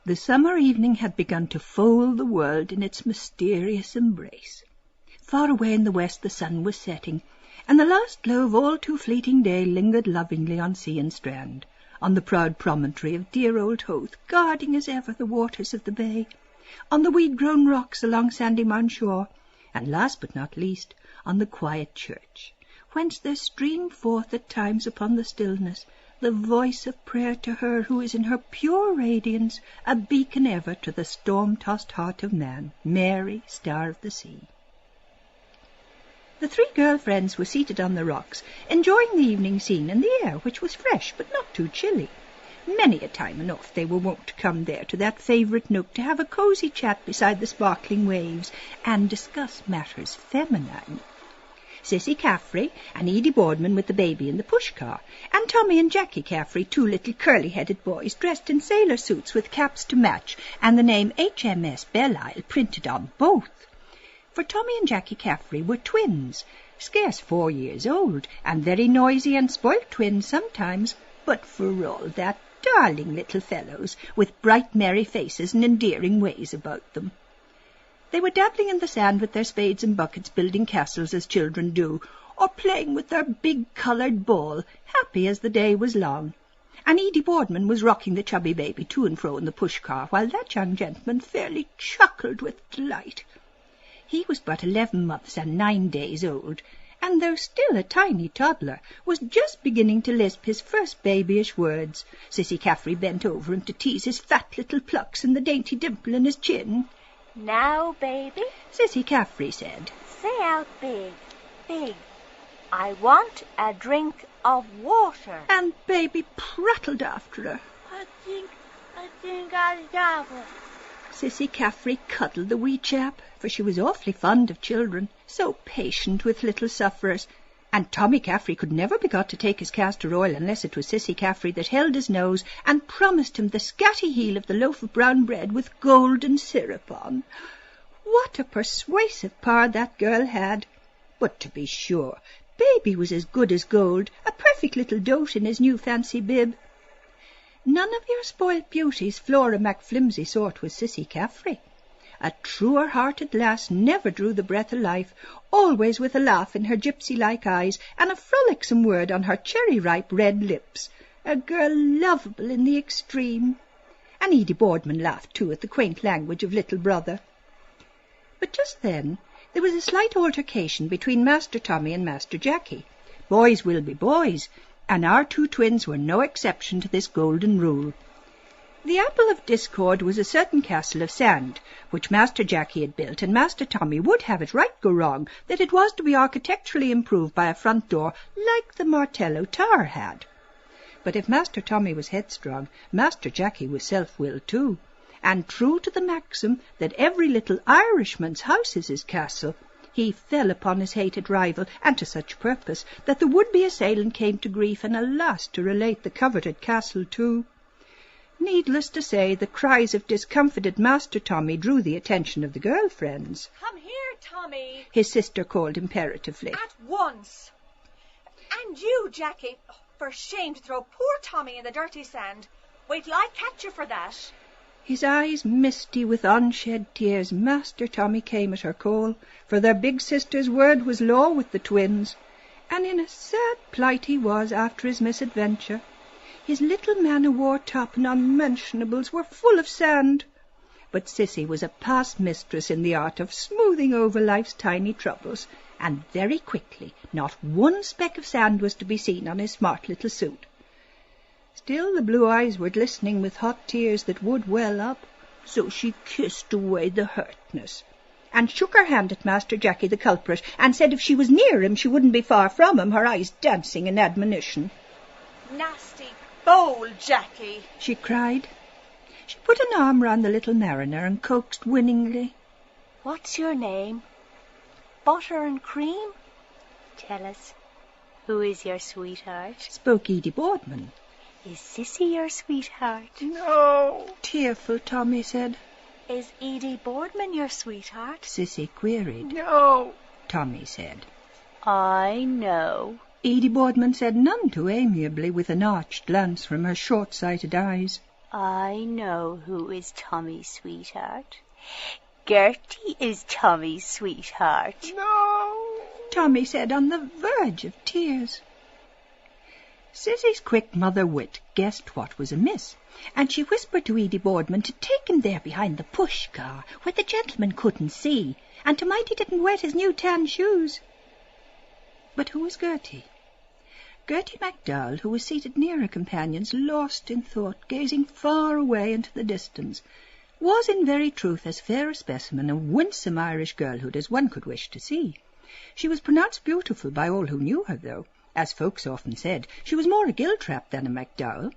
The summer evening had begun to fold the world in its mysterious embrace. Far away in the west the sun was setting, and the last glow of all too fleeting day lingered lovingly on sea and strand, on the proud promontory of dear old Howth, guarding as ever the waters of the bay, on the weed-grown rocks along Sandymount shore, and last but not least, on the quiet church, whence there streamed forth at times upon the stillness the voice of prayer to her who is in her pure radiance a beacon ever to the storm-tossed heart of man, Mary, Star of the Sea. The three girl-friends were seated on the rocks, enjoying the evening scene and the air, which was fresh but not too chilly. Many a time enough they were wont to come there to that favourite nook to have a cosy chat beside the sparkling waves and discuss matters feminine. Cissy Caffrey and Edie Boardman with the baby in the push-car, and Tommy and Jackie Caffrey, two little curly-headed boys dressed in sailor suits with caps to match and the name HMS Belle-Isle printed on both. For Tommy and Jackie Caffrey were twins, scarce 4 years old, and very noisy and spoilt twins sometimes, but for all that darling little fellows, with bright merry faces and endearing ways about them. They were dabbling in the sand with their spades and buckets, building castles as children do, or playing with their big coloured ball, happy as the day was long. And Edie Boardman was rocking the chubby baby to and fro in the push-car, while that young gentleman fairly chuckled with delight. He was but 11 months and 9 days old, and though still a tiny toddler, was just beginning to lisp his first babyish words. Cissy Caffrey bent over him to tease his fat little plucks and the dainty dimple in his chin. "Now, baby," Cissy Caffrey said. "say out big, big. I want a drink of water." And baby prattled after her. I think I'll dabble. Cissy Caffrey cuddled the wee chap, for she was awfully fond of children, so patient with little sufferers, and Tommy Caffrey could never be got to take his castor oil unless it was Cissy Caffrey that held his nose and promised him the scatty heel of the loaf of brown bread with golden syrup on. What a persuasive power that girl had! But to be sure, baby was as good as gold, a perfect little dote in his new fancy bib. None of your spoilt beauties Flora MacFlimsy sort was Cissy Caffrey. A truer-hearted lass never drew the breath of life, always with a laugh in her gypsy-like eyes and a frolicsome word on her cherry-ripe red lips. A girl lovable in the extreme. And Edie Boardman laughed too at the quaint language of little brother. But just then there was a slight altercation between Master Tommy and Master Jackie. Boys will be boys, and our two twins were no exception to this golden rule. The apple of discord was a certain castle of sand, which Master Jackie had built, and Master Tommy would have it right go wrong that it was to be architecturally improved by a front door like the Martello Tower had. But if Master Tommy was headstrong, Master Jackie was self-willed too, and true to the maxim that every little Irishman's house is his castle, he fell upon his hated rival, and to such purpose that the would-be assailant came to grief, and alas to relate the coveted castle too. Needless to say, the cries of discomfited Master Tommy drew the attention of the girl-friends. "Come here, Tommy," his sister called imperatively. "at once. And you, Jackie, for shame to throw poor Tommy in the dirty sand. Wait till I catch you for that." His eyes misty with unshed tears, Master Tommy came at her call, for their big sister's word was law with the twins, and in a sad plight he was after his misadventure. His little man-o'-war top and unmentionables were full of sand. But Cissy was a past mistress in the art of smoothing over life's tiny troubles, and very quickly not one speck of sand was to be seen on his smart little suit. Still the blue eyes were glistening with hot tears that would well up, so she kissed away the hurtness, and shook her hand at Master Jackie the culprit, and said if she was near him she wouldn't be far from him, her eyes dancing in admonition. "Nasty, bold Jackie," she cried. She put an arm round the little mariner and coaxed winningly. "What's your name? Butter and cream? Tell us, who is your sweetheart?" spoke Edie Boardman. "Is Cissy your sweetheart?" "No," tearful Tommy said. "Is Edie Boardman your sweetheart?" Cissy queried. "No," Tommy said. "I know," Edie Boardman said none too amiably, with an arch glance from her short-sighted eyes. I know who is Tommy's sweetheart. Gertie is Tommy's sweetheart. No, Tommy said on the verge of tears. Sissy's quick mother wit guessed what was amiss, and she whispered to Edie Boardman to take him there behind the push-car, where the gentleman couldn't see, and to mind he didn't wet his new tan shoes. But who was Gertie? Gertie MacDowell, who was seated near her companions, lost in thought, gazing far away into the distance, was in very truth as fair a specimen of winsome Irish girlhood as one could wish to see. She was pronounced beautiful by all who knew her, though, as folks often said, she was more a Giltrap than a MacDowell.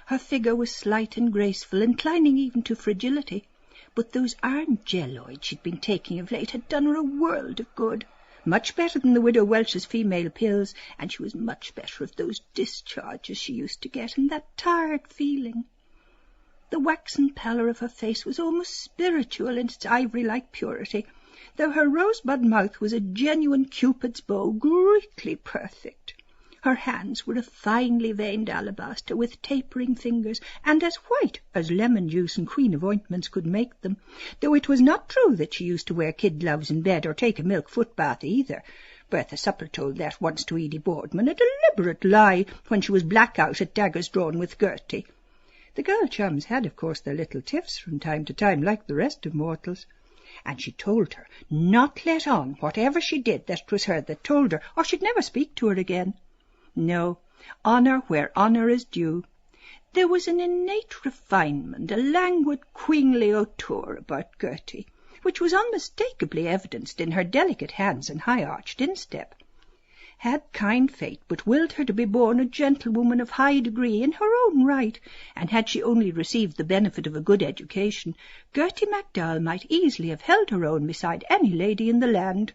Her figure was slight and graceful, inclining even to fragility, but those iron jelloids she'd been taking of late had done her a world of good. Much better than the widow Welch's female pills, and she was much better of those discharges she used to get, and that tired feeling. The waxen pallor of her face was almost spiritual in its ivory-like purity, though her rosebud mouth was a genuine Cupid's bow, greatly perfect. Her hands were a finely veined alabaster with tapering fingers, and as white as lemon juice and Queen of Ointments could make them, though it was not true that she used to wear kid gloves in bed or take a milk foot bath either. Bertha Supper told that once to Edie Boardman, a deliberate lie, when she was black out at daggers drawn with Gertie. The girl chums had, of course, their little tiffs from time to time, like the rest of mortals. And she told her not let on, whatever she did, that 'twas her that told her, or she'd never speak to her again. No, honour where honour is due. There was an innate refinement, a languid, queenly hauteur about Gertie, which was unmistakably evidenced in her delicate hands and high-arched instep. Had kind fate but willed her to be born a gentlewoman of high degree in her own right, and had she only received the benefit of a good education, Gertie MacDowell might easily have held her own beside any lady in the land,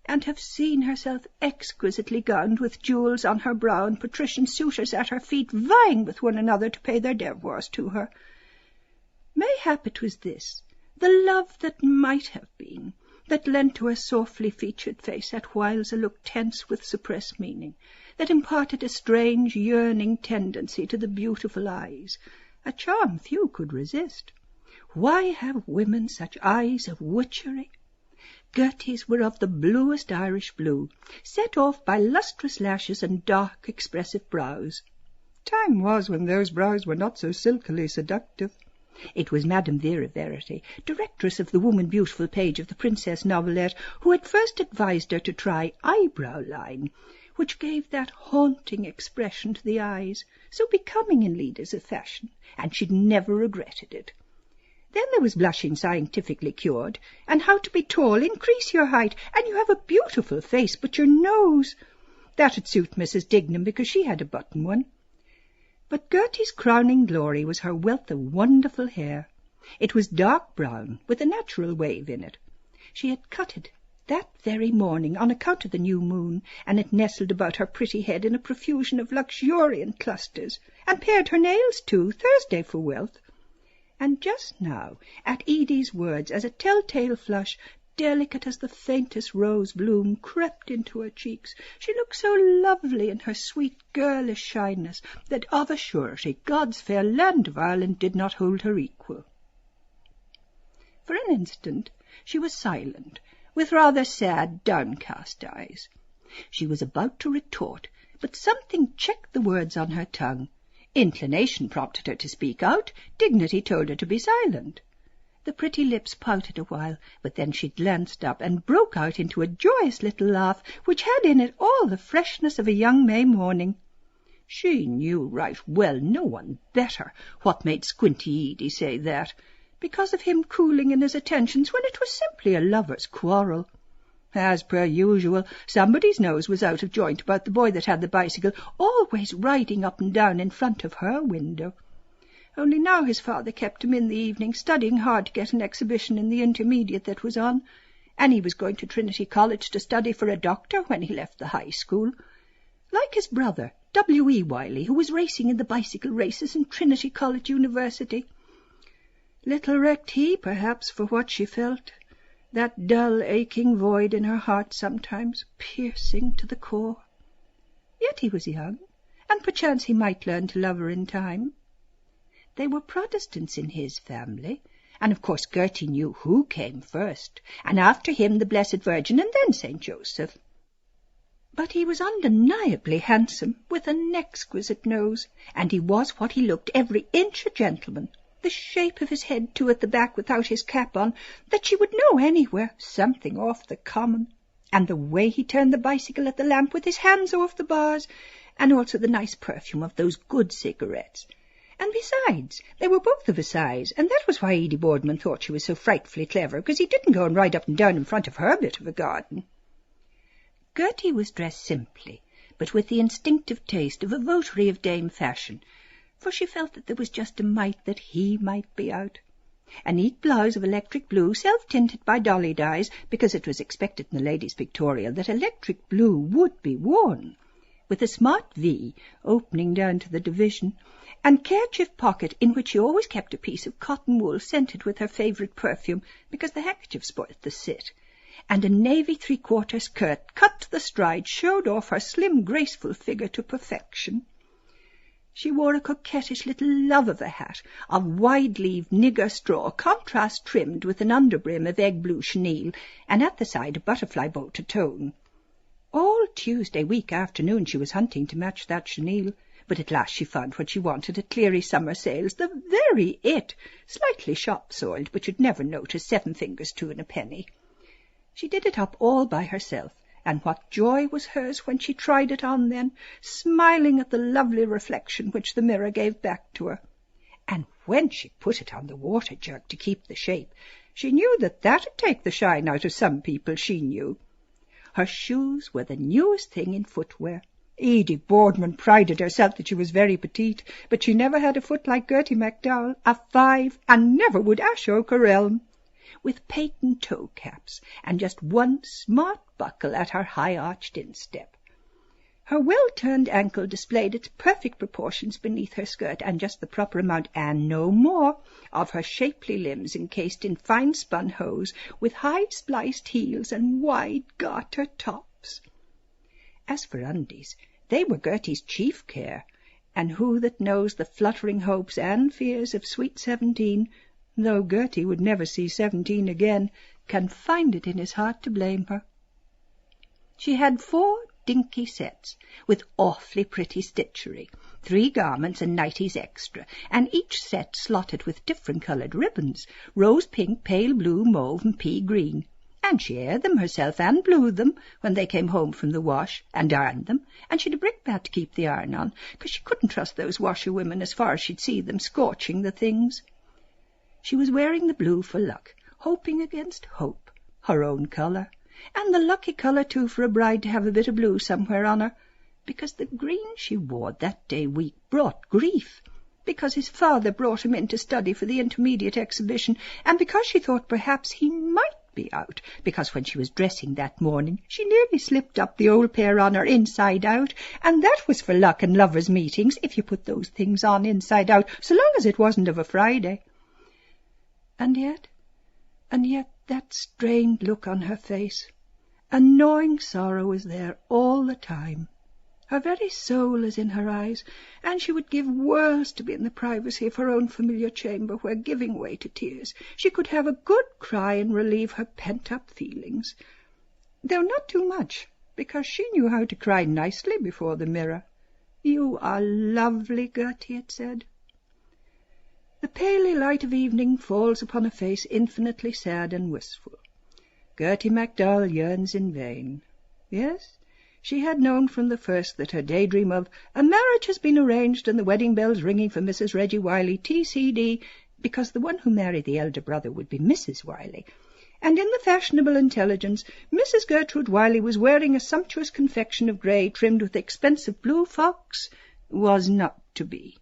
and have seen herself exquisitely gowned with jewels on her brow and patrician suitors at her feet, vying with one another to pay their devoirs to her. Mayhap it was this, the love that might have been, that lent to her softly featured face at whiles a look tense with suppressed meaning, that imparted a strange yearning tendency to the beautiful eyes, a charm few could resist. Why have women such eyes of witchery? Gertie's were of the bluest Irish blue, set off by lustrous lashes and dark, expressive brows. Time was when those brows were not so silkily seductive. It was Madame Vera Verity, directress of the Woman Beautiful page of the Princess Novelette, who had first advised her to try eyebrow line, which gave that haunting expression to the eyes, so becoming in leaders of fashion, and she'd never regretted it. Then there was blushing scientifically cured, and how to be tall, increase your height, and you have a beautiful face, but your nose. That'd suit Mrs. Dignam, because she had a button one. But Gertie's crowning glory was her wealth of wonderful hair. It was dark brown, with a natural wave in it. She had cut it that very morning on account of the new moon, and it nestled about her pretty head in a profusion of luxuriant clusters, and pared her nails too, Thursday for wealth. And just now, at Edie's words, as a telltale flush, delicate as the faintest rose bloom, crept into her cheeks, she looked so lovely in her sweet girlish shyness that of a surety God's fair land of Ireland did not hold her equal. For an instant she was silent, with rather sad, downcast eyes. She was about to retort, but something checked the words on her tongue. Inclination prompted her to speak out, dignity told her to be silent. The pretty lips pouted a while, but then she glanced up and broke out into a joyous little laugh, which had in it all the freshness of a young May morning. She knew right well, no one better, what made Squinty Edie say that, because of him cooling in his attentions when it was simply a lover's quarrel. As per usual, somebody's nose was out of joint about the boy that had the bicycle, always riding up and down in front of her window. Only now his father kept him in the evening, studying hard to get an exhibition in the intermediate that was on, and he was going to Trinity College to study for a doctor when he left the high school. Like his brother, W.E. Wiley, who was racing in the bicycle races in Trinity College University. Little recked he, perhaps, for what she felt. That dull, aching void in her heart sometimes, piercing to the core. Yet he was young, and perchance he might learn to love her in time. They were Protestants in his family, and of course Gertie knew who came first, and after him the Blessed Virgin, and then St. Joseph. But he was undeniably handsome, with an exquisite nose, and he was what he looked, every inch a gentleman. The shape of his head, too, at the back, without his cap on, that she would know anywhere, something off the common. And the way he turned the bicycle at the lamp with his hands off the bars, and also the nice perfume of those good cigarettes. And besides, they were both of a size, and that was why Edie Boardman thought she was so frightfully clever, because he didn't go and ride up and down in front of her bit of a garden. Gertie was dressed simply, but with the instinctive taste of a votary of Dame Fashion, for she felt that there was just a mite that he might be out. A neat blouse of electric blue, self-tinted by dolly dyes, because it was expected in the Ladies' Pictorial that electric blue would be worn, with a smart V opening down to the division, and kerchief pocket in which she always kept a piece of cotton wool scented with her favourite perfume, because the handkerchief spoilt the sit, and a navy three-quarter skirt cut to the stride showed off her slim, graceful figure to perfection. She wore a coquettish little love of a hat of wide-leaved nigger straw, contrast trimmed with an underbrim of egg-blue chenille, and at the side a butterfly bow to tone. All Tuesday week afternoon she was hunting to match that chenille, but at last she found what she wanted at Cleary summer sales, the very it, slightly shop-soiled, but you'd never notice, 7 fingers 2 and a penny. She did it up all by herself, and what joy was hers when she tried it on then, smiling at the lovely reflection which the mirror gave back to her. And when she put it on the water jug to keep the shape, she knew that that'd take the shine out of some people, she knew. Her shoes were the newest thing in footwear. Edie Boardman prided herself that she was very petite, but she never had a foot like Gertie MacDowell, a 5, and never would Ashoke her elm, with patent toe caps, and just one smart buckle at her high-arched instep. Her well-turned ankle displayed its perfect proportions beneath her skirt, and just the proper amount, and no more, of her shapely limbs encased in fine-spun hose, with high-spliced heels and wide garter tops. As for undies, they were Gertie's chief care, and who that knows the fluttering hopes and fears of sweet 17, though Gertie would never see 17 again, can find it in his heart to blame her. She had 4 dinky sets, with awfully pretty stitchery, 3 garments and nighties extra, and each set slotted with different-coloured ribbons, rose pink, pale blue, mauve, and pea green. And she aired them herself and blued them when they came home from the wash, and ironed them, and she'd a brickbat to keep the iron on, 'cause she couldn't trust those washerwomen as far as she'd see them scorching the things. She was wearing the blue for luck, hoping against hope, her own colour, and the lucky colour too for a bride to have a bit of blue somewhere on her, because the green she wore that day week brought grief, because his father brought him in to study for the intermediate exhibition, and because she thought perhaps he might be out, because when she was dressing that morning she nearly slipped up the old pair on her inside out, and that was for luck and lovers' meetings, if you put those things on inside out, so long as it wasn't of a Friday. And yet that strained look on her face, a gnawing sorrow was there all the time. Her very soul is in her eyes, and she would give worlds to be in the privacy of her own familiar chamber, where, giving way to tears, she could have a good cry and relieve her pent-up feelings. Though not too much, because she knew how to cry nicely before the mirror. "You are lovely, Gertie," it said. The paly light of evening falls upon a face infinitely sad and wistful. Gertie MacDowell yearns in vain. Yes, she had known from the first that her daydream of "a marriage has been arranged and the wedding bells ringing for Mrs. Reggie Wiley, T.C.D., because the one who married the elder brother would be Mrs. Wiley, and in the fashionable intelligence Mrs. Gertrude Wiley was wearing a sumptuous confection of grey trimmed with expensive blue fox," was not to be.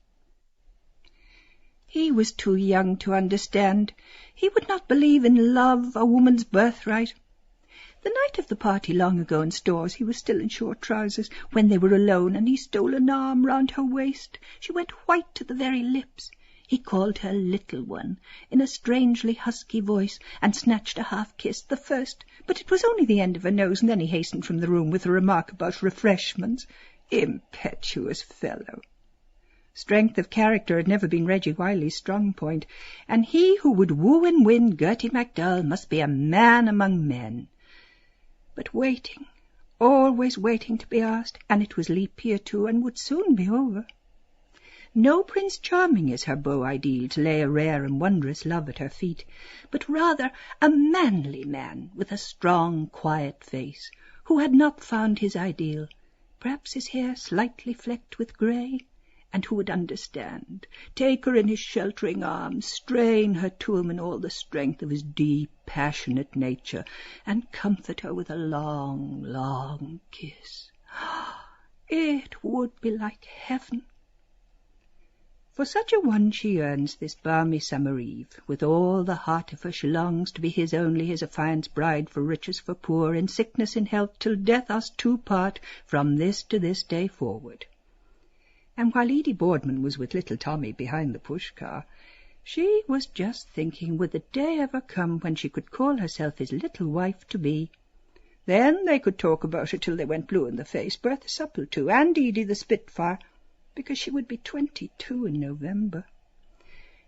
He was too young to understand. He would not believe in love, a woman's birthright. The night of the party long ago in Stores he was still in short trousers, when they were alone, and he stole an arm round her waist. She went white to the very lips. He called her little one, in a strangely husky voice, and snatched a half-kiss, the first, but it was only the end of her nose, and then he hastened from the room with a remark about refreshments. Impetuous fellow! Strength of character had never been Reggie Wiley's strong point, and he who would woo and win Gertie MacDowell must be a man among men. But waiting, always waiting to be asked, and it was leap year too, and would soon be over. No Prince Charming is her beau ideal to lay a rare and wondrous love at her feet, but rather a manly man with a strong, quiet face, who had not found his ideal, perhaps his hair slightly flecked with grey, and who would understand, take her in his sheltering arms, strain her to him in all the strength of his deep, passionate nature, and comfort her with a long, long kiss. It would be like heaven. For such a one she yearns this balmy summer eve. With all the heart of her she longs to be his only, his affianced bride, for rich as for poor, in sickness, in health, till death us two part, from this to this day forward. And while Edie Boardman was with little Tommy behind the push-car, she was just thinking, would the day ever come when she could call herself his little wife-to-be? Then they could talk about it till they went blue in the face, Bertha Supple too, and Edie the Spitfire, because she would be 22 in November.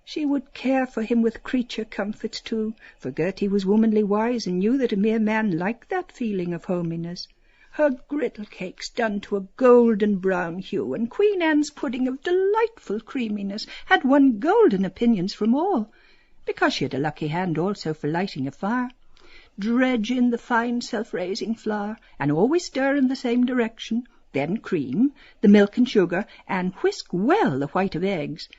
She would care for him with creature comforts too, for Gertie was womanly wise and knew that a mere man liked that feeling of hominess. Her griddle cakes done to a golden brown hue, and Queen Anne's pudding of delightful creaminess had won golden opinions from all, because she had a lucky hand also for lighting a fire. Dredge in the fine self-raising flour, and always stir in the same direction, then cream, the milk and sugar, and whisk well the white of eggs,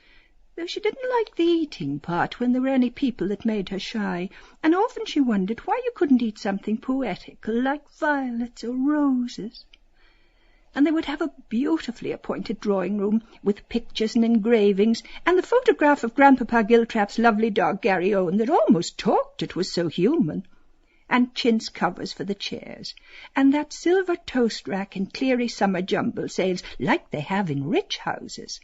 though she didn't like the eating part when there were any people that made her shy, and often she wondered why you couldn't eat something poetical like violets or roses. And they would have a beautifully appointed drawing-room with pictures and engravings, and the photograph of Grandpapa Giltrap's lovely dog Gary Owen that almost talked, it was so human, and chintz covers for the chairs, and that silver toast rack in Cleary summer jumble sales like they have in rich houses.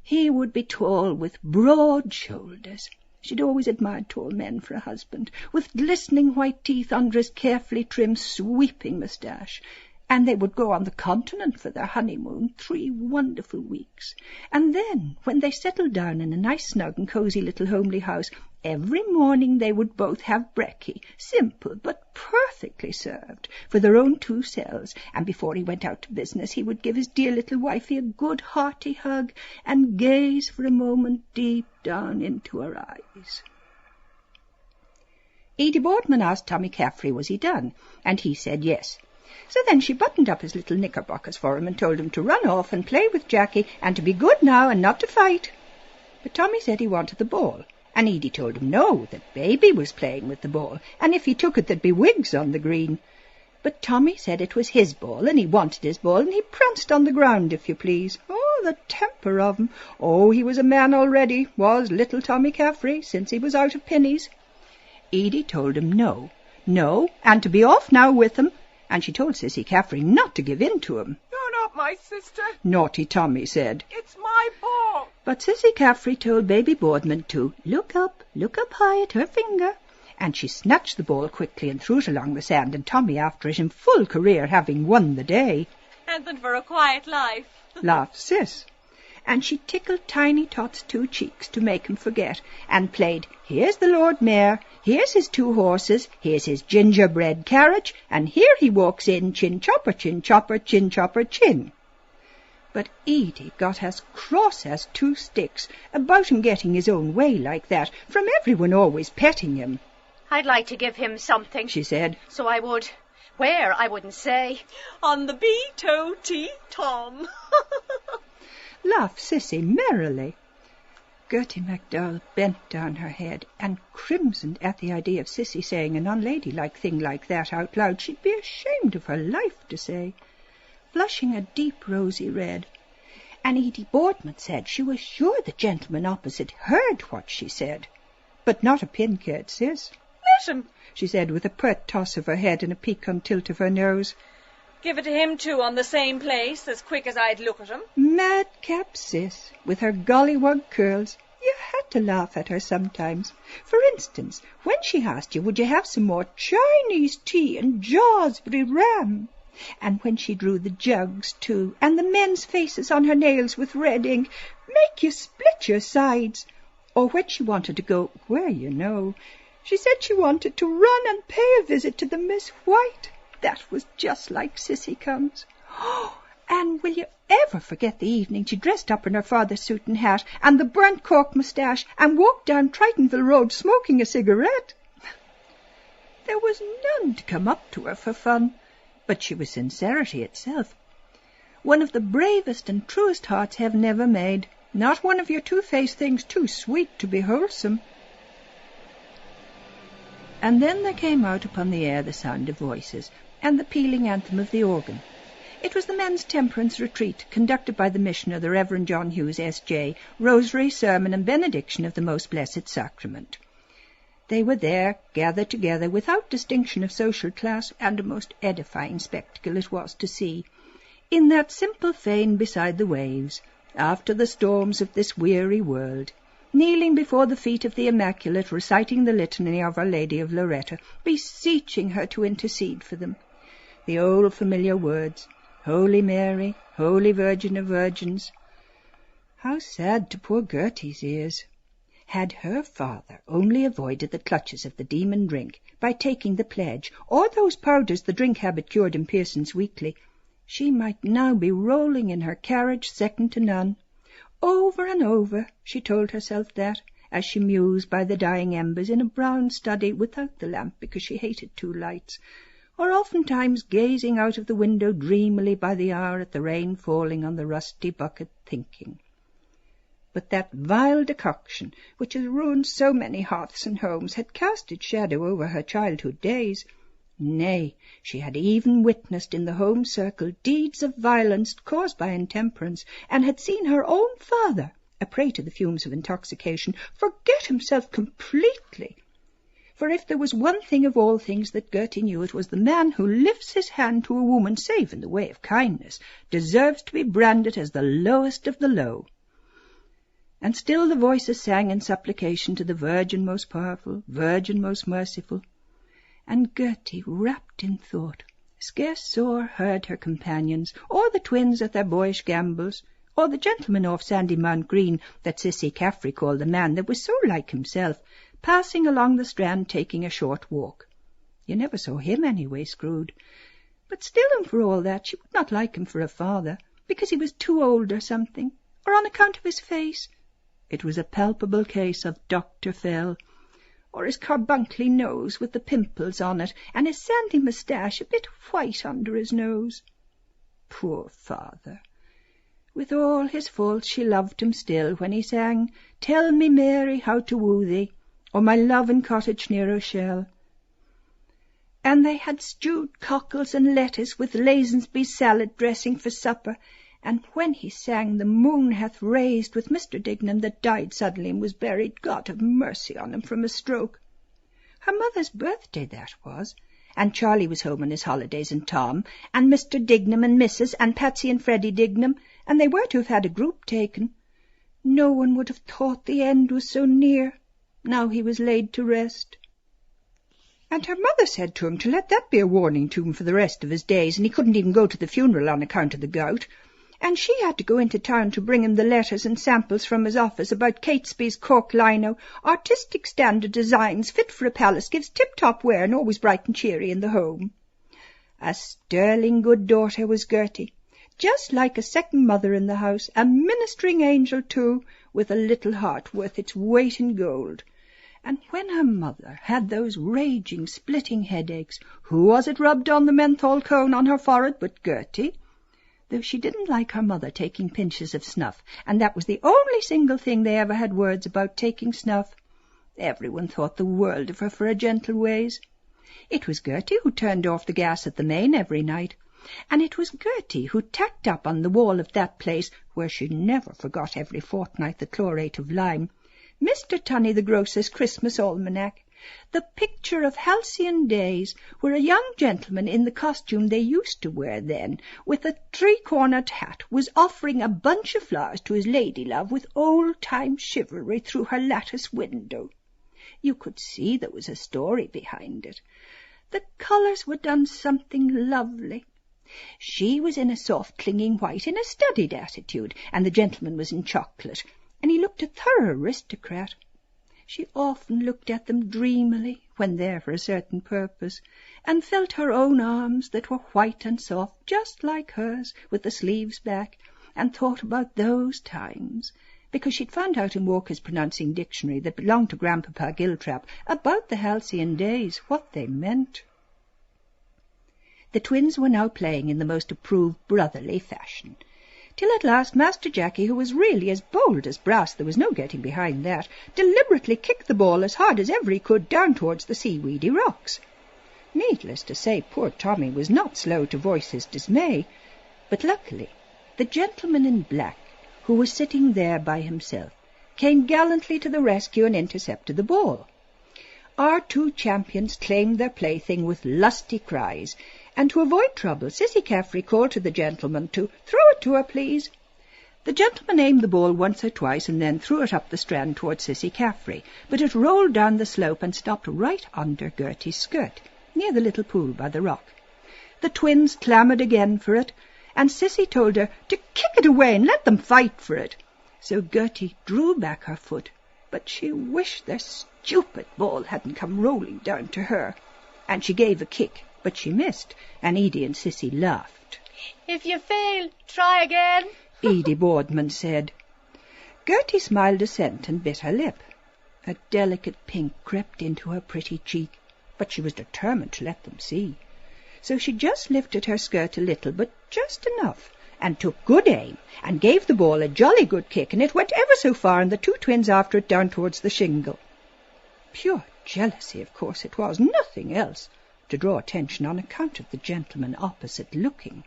He would be tall with broad shoulders. She'd always admired tall men for a husband, with glistening white teeth under his carefully trimmed, sweeping moustache. And they would go on the continent for their honeymoon, 3 wonderful weeks. And then, when they settled down in a nice, snug and cosy little homely house, every morning they would both have brekkie, simple but perfectly served, for their own 2 selves, and before he went out to business he would give his dear little wifey a good hearty hug, and gaze for a moment deep down into her eyes. Edie Boardman asked Tommy Caffrey was he done, and he said yes. So then she buttoned up his little knickerbockers for him and told him to run off and play with Jackie, and to be good now and not to fight. But Tommy said he wanted the ball, and Edie told him no, that Baby was playing with the ball, and if he took it there'd be wigs on the green. But Tommy said it was his ball, and he wanted his ball, and he pranced on the ground, if you please. Oh, the temper of him! Oh, he was a man already, was little Tommy Caffrey, since he was out of pennies. Edie told him no, and to be off now with him, and she told Sissy Caffrey not to give in to him. You're not my sister. Naughty Tommy said. It's my ball. But Sissy Caffrey told Baby Boardman to look up high at her finger. And she snatched the ball quickly and threw it along the sand, and Tommy after it in full career, having won the day. And then for a quiet life. Laughed Sis. And she tickled Tiny Tot's 2 cheeks to make him forget, and played, here's the Lord Mayor, here's his 2 horses, here's his gingerbread carriage, and here he walks in, chin-chopper, chin-chopper, chin-chopper, chin. But Edie got as cross as 2 sticks about him getting his own way like that, from everyone always petting him. I'd like to give him something, she said. So I would. Where, I wouldn't say. On the B-to-T, Tom. Laughed Sissy merrily. Gertie MacDowell bent down her head and crimsoned at the idea of Sissy saying an unladylike thing like that out loud. She'd be ashamed of her life to say, flushing a deep rosy red. And Edie Boardman said she was sure the gentleman opposite heard what she said, but not a pin cared, Sis. Let him, she said with a pert toss of her head and a piquant tilt of her nose. Give it to him too on the same place, as quick as I'd look at him. Madcap Sis, with her gollywog curls. You had to laugh at her sometimes. For instance, when she asked you, would you have some more Chinese tea and Jawsbury ram? And when she drew the jugs, too, and the men's faces on her nails with red ink, make you split your sides. Or when she wanted to go, where you know, she said she wanted to run and pay a visit to the Miss White. That was just like Sissy comes. Oh, and will you ever forget the evening she dressed up in her father's suit and hat and the burnt cork moustache and walked down Tritonville Road smoking a cigarette? There was none to come up to her for fun, but she was sincerity itself. One of the bravest and truest hearts heaven ever made. Not one of your two-faced things too sweet to be wholesome. And then there came out upon the air the sound of voices, and the pealing anthem of the organ. It was the men's temperance retreat, conducted by the missioner, the Reverend John Hughes, S.J., rosary, sermon, and benediction of the Most Blessed Sacrament. They were there, gathered together, without distinction of social class, and a most edifying spectacle it was to see. In that simple fane beside the waves, after the storms of this weary world, kneeling before the feet of the Immaculate, reciting the litany of Our Lady of Loretta, beseeching her to intercede for them. The old familiar words, Holy Mary, Holy Virgin of Virgins. How sad to poor Gertie's ears. Had her father only avoided the clutches of the demon drink by taking the pledge, or those powders the drink habit cured in Pearson's Weekly, she might now be rolling in her carriage second to none. Over and over she told herself that, as she mused by the dying embers in a brown study without the lamp because she hated two lights, or oftentimes gazing out of the window dreamily by the hour at the rain falling on the rusty bucket, thinking. But that vile decoction, which has ruined so many hearths and homes, had cast its shadow over her childhood days. Nay, she had even witnessed in the home circle deeds of violence caused by intemperance, and had seen her own father, a prey to the fumes of intoxication, forget himself completely. For if there was one thing of all things that Gertie knew, it was the man who lifts his hand to a woman, save in the way of kindness, deserves to be branded as the lowest of the low. And still the voices sang in supplication to the Virgin most powerful, Virgin most merciful. And Gertie, wrapped in thought, scarce saw or heard her companions, or the twins at their boyish gambols, or the gentleman off Sandy Mount Green that Sissy Caffrey called the man that was so like himself, passing along the Strand taking a short walk. You never saw him anyway, Scrooge. But still and for all that, she would not like him for a father, because he was too old or something, or on account of his face. It was a palpable case of Dr. Fell, or his carbuncly nose with the pimples on it, and his sandy moustache a bit white under his nose. Poor father! With all his faults she loved him still when he sang, Tell me, Mary, how to woo thee, or My love in cottage near Rochelle. And they had stewed cockles and lettuce with Lazenby's salad dressing for supper, and when he sang, The moon hath raised, with Mr. Dignam that died suddenly and was buried, God have mercy on him from a stroke. Her mother's birthday that was, and Charlie was home on his holidays, and Tom, and Mr. Dignam and Mrs. and Patsy and Freddie Dignam, and they were to have had a group taken. No one would have thought the end was so near, now he was laid to rest. And her mother said to him to let that be a warning to him for the rest of his days, and he couldn't even go to the funeral on account of the gout. And she had to go into town to bring him the letters and samples from his office about Catesby's cork lino, artistic standard designs, fit for a palace, gives tip-top wear and always bright and cheery in the home. A sterling good daughter was Gertie, just like a second mother in the house, a ministering angel too, with a little heart worth its weight in gold. And when her mother had those raging, splitting headaches, who was it rubbed on the menthol cone on her forehead but Gertie? Though she didn't like her mother taking pinches of snuff, and that was the only single thing they ever had words about, taking snuff. Everyone thought the world of her for her gentle ways. It was Gertie who turned off the gas at the main every night, and it was Gertie who tacked up on the wall of that place, where she never forgot every fortnight the chlorate of lime, Mr. Tunney the grocer's Christmas almanac, the picture of halcyon days, where a young gentleman in the costume they used to wear then, with a three-cornered hat, was offering a bunch of flowers to his lady-love with old-time chivalry through her lattice window. You could see there was a story behind it. The colours were done something lovely. She was in a soft clinging white in a studied attitude, and the gentleman was in chocolate, and he looked a thorough aristocrat. She often looked at them dreamily, when there for a certain purpose, and felt her own arms that were white and soft, just like hers, with the sleeves back, and thought about those times, because she'd found out in Walker's Pronouncing Dictionary that belonged to Grandpapa Giltrap about the halcyon days, what they meant. The twins were now playing in the most approved brotherly fashion, till at last Master Jacky, who was really as bold as brass, there was no getting behind that, deliberately kicked the ball as hard as ever he could down towards the seaweedy rocks. Needless to say, poor Tommy was not slow to voice his dismay, but luckily the gentleman in black, who was sitting there by himself, came gallantly to the rescue and intercepted the ball. Our two champions claimed their plaything with lusty cries, and to avoid trouble, Sissy Caffrey called to the gentleman to "Throw it to her, please." The gentleman aimed the ball once or twice and then threw it up the strand towards Sissy Caffrey, but it rolled down the slope and stopped right under Gertie's skirt, near the little pool by the rock. The twins clamoured again for it, and Sissy told her to kick it away and let them fight for it. So Gertie drew back her foot, but she wished their stupid ball hadn't come rolling down to her, and she gave a kick, but she missed, and Edie and Sissy laughed. If you fail, try again, Edie Boardman said. Gertie smiled assent and bit her lip. A delicate pink crept into her pretty cheek, but she was determined to let them see. So she just lifted her skirt a little, but just enough, and took good aim, and gave the ball a jolly good kick, and it went ever so far, and the two twins after it down towards the shingle. Pure jealousy, of course it was, nothing else, to draw attention on account of the gentleman opposite looking.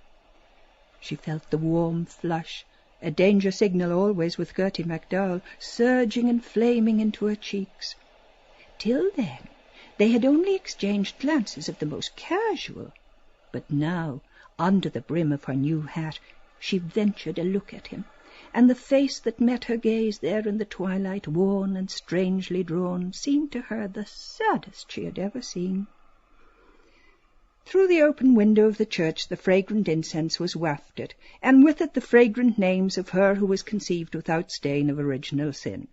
She felt the warm flush, a danger signal always with Gertie MacDowell, surging and flaming into her cheeks. Till then they had only exchanged glances of the most casual, but now, under the brim of her new hat, she ventured a look at him, and the face that met her gaze there in the twilight, worn and strangely drawn, seemed to her the saddest she had ever seen. Through the open window of the church the fragrant incense was wafted, and with it the fragrant names of her who was conceived without stain of original sin.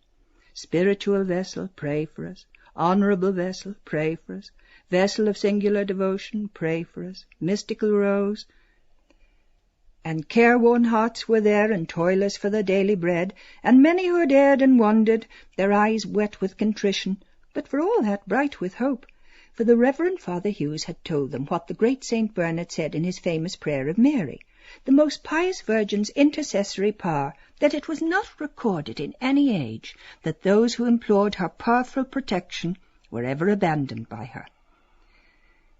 Spiritual vessel, pray for us. Honourable vessel, pray for us. Vessel of singular devotion, pray for us. Mystical rose. And careworn hearts were there, and toilers for their daily bread, and many who had erred and wandered, their eyes wet with contrition, but for all that bright with hope. For the Reverend Father Hughes had told them what the great St. Bernard said in his famous prayer of Mary, the most pious Virgin's intercessory power, that it was not recorded in any age that those who implored her powerful protection were ever abandoned by her.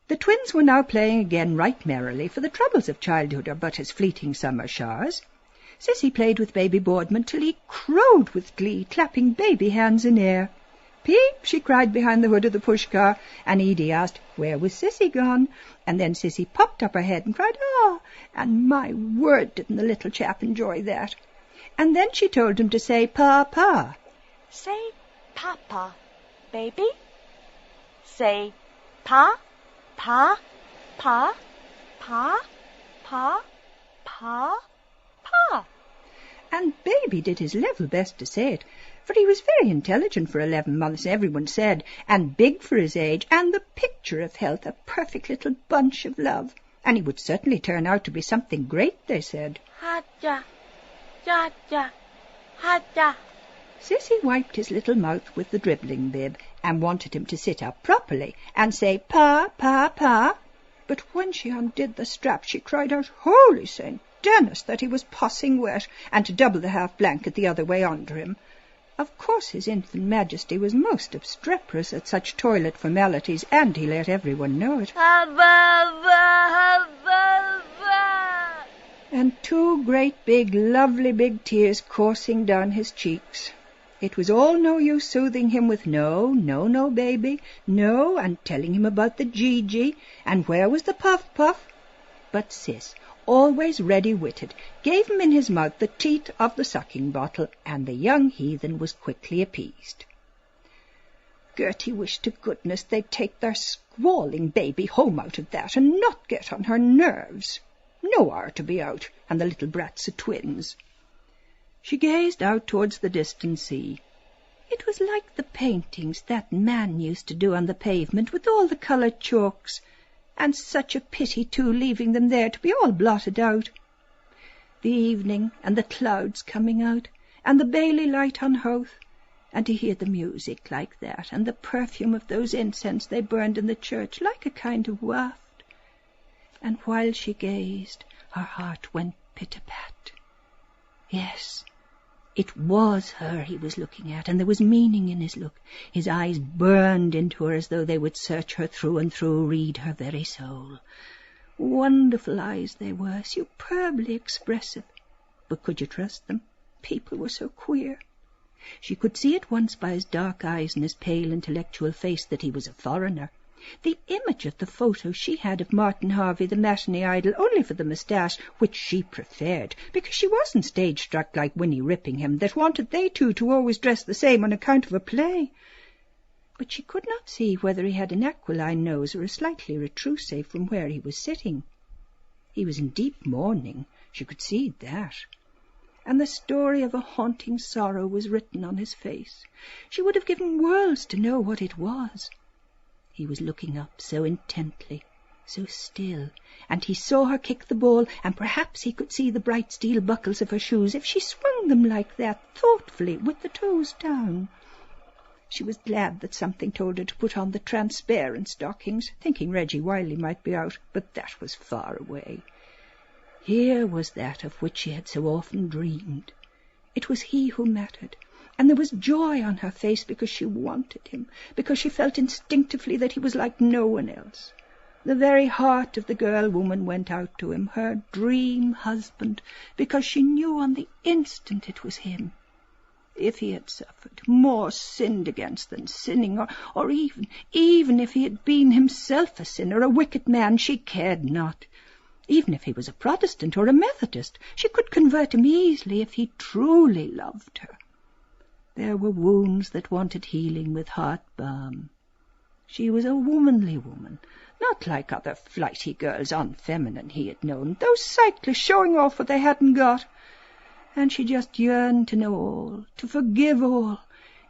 The twins were now playing again right merrily, for the troubles of childhood are but as fleeting summer showers. Sissy played with baby Boardman till he crowed with glee, clapping baby hands in air. "Peep!" she cried behind the hood of the push-car, and Edie asked, where was Sissy gone? And then Sissy popped up her head and cried, "Ah!" And my word, didn't the little chap enjoy that. And then she told him to say, "Pa-pa." Say papa, baby. Say pa, pa, pa, pa, pa, pa, pa. And baby did his level best to say it, for he was very intelligent for 11 months, everyone said, and big for his age, and the picture of health, a perfect little bunch of love. And he would certainly turn out to be something great, they said. Ha-ja, ja-ja, ha-ja. Sissy wiped his little mouth with the dribbling bib, and wanted him to sit up properly, and say, "Pa, pa, pa." But when she undid the strap, she cried out, "Holy St. Dennis, that he was pussing wet, and to double the half-blanket the other way under him." Of course his infant majesty was most obstreperous at such toilet formalities, and he let everyone know it. And two great big, lovely big tears coursing down his cheeks. It was all no use soothing him with no, no, no, baby, no, and telling him about the Gigi, and where was the puff-puff. But Sis, always ready-witted, gave him in his mouth the teat of the sucking bottle, and the young heathen was quickly appeased. Gertie wished to goodness they'd take their squalling baby home out of that, and not get on her nerves. No hour to be out, and the little brats are twins. She gazed out towards the distant sea. It was like the paintings that man used to do on the pavement with all the coloured chalks, and such a pity, too, leaving them there to be all blotted out. The evening, and the clouds coming out, and the Bailey light on hearth, and to hear the music like that, and the perfume of those incense they burned in the church like a kind of waft. And while she gazed, her heart went pit-a-pat. Yes, it was her he was looking at, and there was meaning in his look. His eyes burned into her as though they would search her through and through, read her very soul. Wonderful eyes they were, superbly expressive. But could you trust them? People were so queer. She could see at once by his dark eyes and his pale intellectual face that he was a foreigner. The image of the photo she had of Martin Harvey, the matinee idol, only for the moustache, which she preferred, because she wasn't stage-struck like Winnie Rippingham, that wanted they two to always dress the same on account of a play. But she could not see whether he had an aquiline nose or a slightly retrousse from where he was sitting. He was in deep mourning, she could see that. And the story of a haunting sorrow was written on his face. She would have given worlds to know what it was. He was looking up so intently, so still, and he saw her kick the ball, and perhaps he could see the bright steel buckles of her shoes if she swung them like that, thoughtfully, with the toes down. She was glad that something told her to put on the transparent stockings, thinking Reggie Wiley might be out, but that was far away. Here was that of which she had so often dreamed. It was he who mattered, and there was joy on her face because she wanted him, because she felt instinctively that he was like no one else. The very heart of the girl-woman went out to him, her dream husband, because she knew on the instant it was him. If he had suffered, more sinned against than sinning, or even if he had been himself a sinner, a wicked man, she cared not. Even if he was a Protestant or a Methodist, she could convert him easily if he truly loved her. There were wounds that wanted healing with heart balm. She was a womanly woman, not like other flighty girls, unfeminine he had known, those cyclists showing off what they hadn't got. And she just yearned to know all, to forgive all,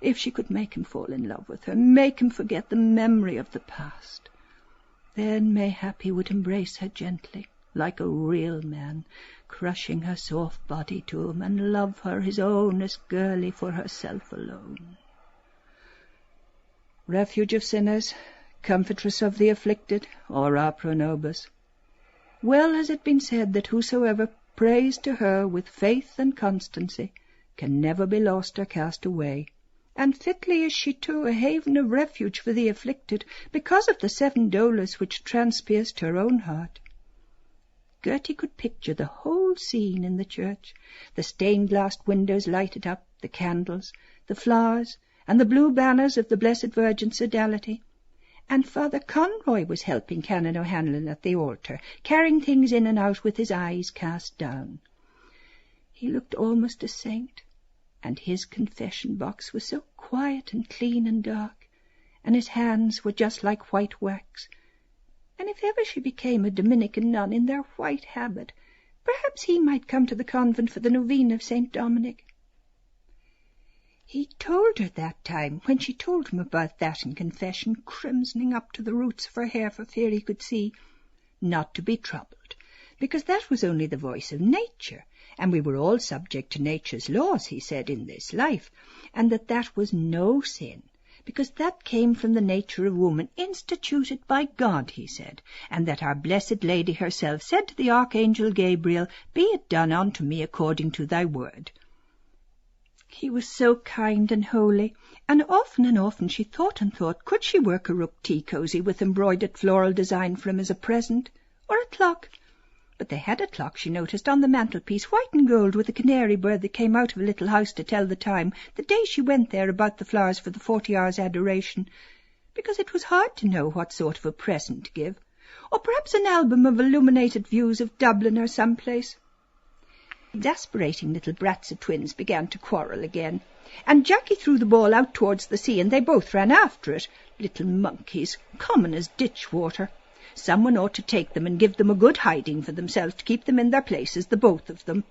if she could make him fall in love with her, make him forget the memory of the past. Then mayhap he would embrace her gently, like a real man, crushing her soft body to him, and love her his own as girly for herself alone. Refuge of sinners, comfortress of the afflicted, ora pro nobis. Well has it been said that whosoever prays to her with faith and constancy can never be lost or cast away, and fitly is she too a haven of refuge for the afflicted, because of the 7 dolours which transpierced her own heart. Gertie could picture the whole scene in the church, the stained-glassed windows lighted up, the candles, the flowers, and the blue banners of the Blessed Virgin's Sodality. And Father Conroy was helping Canon O'Hanlon at the altar, carrying things in and out with his eyes cast down. He looked almost a saint, and his confession-box was so quiet and clean and dark, and his hands were just like white wax. And if ever she became a Dominican nun in their white habit, perhaps he might come to the convent for the novena of St. Dominic. He told her that time, when she told him about that in confession, crimsoning up to the roots of her hair for fear he could see, not to be troubled, because that was only the voice of nature, and we were all subject to nature's laws, he said, in this life, and that was no sin, because that came from the nature of woman, instituted by God, he said, and that our Blessed Lady herself said to the Archangel Gabriel, "Be it done unto me according to thy word." He was so kind and holy, and often she thought, could she work a rook tea-cosy with embroidered floral design for him as a present, or a clock? But they had a clock, she noticed, on the mantelpiece, white and gold, with a canary bird that came out of a little house to tell the time, the day she went there about the flowers for the 40 hours adoration, because it was hard to know what sort of a present to give, or perhaps an album of illuminated views of Dublin or some place. Exasperating little brats of twins began to quarrel again, and Jackie threw the ball out towards the sea, and they both ran after it, little monkeys, common as ditch water. Someone ought to take them and give them a good hiding for themselves to keep them in their places, the both of them.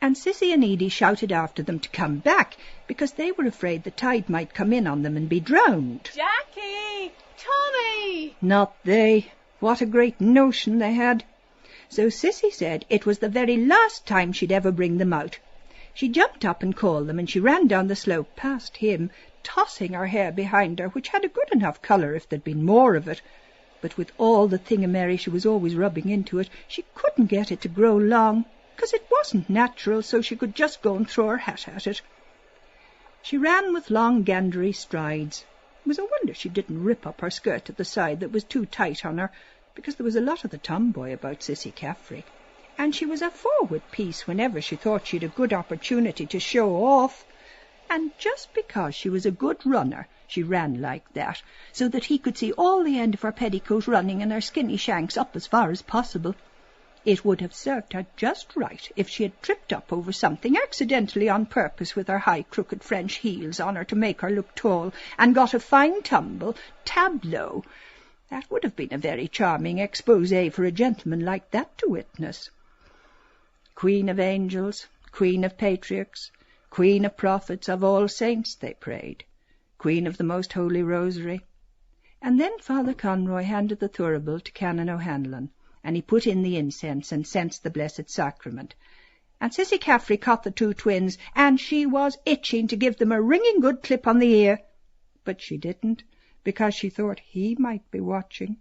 And Sissy and Edie shouted after them to come back, because they were afraid the tide might come in on them and be drowned. Jackie! Tommy! Not they. What a great notion they had. So Sissy said it was the very last time she'd ever bring them out. She jumped up and called them, and she ran down the slope past him, tossing her hair behind her, which had a good enough colour if there'd been more of it. But with all the thingamary she was always rubbing into it, she couldn't get it to grow long, because it wasn't natural, so she could just go and throw her hat at it. She ran with long gandery strides. It was a wonder she didn't rip up her skirt at the side that was too tight on her, because there was a lot of the tomboy about Sissy Caffrey. And she was a forward piece whenever she thought she'd a good opportunity to show off. And just because she was a good runner, she ran like that, so that he could see all the end of her petticoat running and her skinny shanks up as far as possible. It would have served her just right if she had tripped up over something accidentally on purpose with her high crooked French heels on her to make her look tall, and got a fine tableau. That would have been a very charming exposé for a gentleman like that to witness. Queen of angels, Queen of patriarchs, Queen of prophets, of all saints, they prayed. Queen of the most holy rosary. And then Father Conroy handed the thurible to Canon O'Hanlon, and he put in the incense and censed the Blessed Sacrament. And Sissy Caffrey caught the two twins, and she was itching to give them a ringing good clip on the ear. But she didn't, because she thought he might be watching.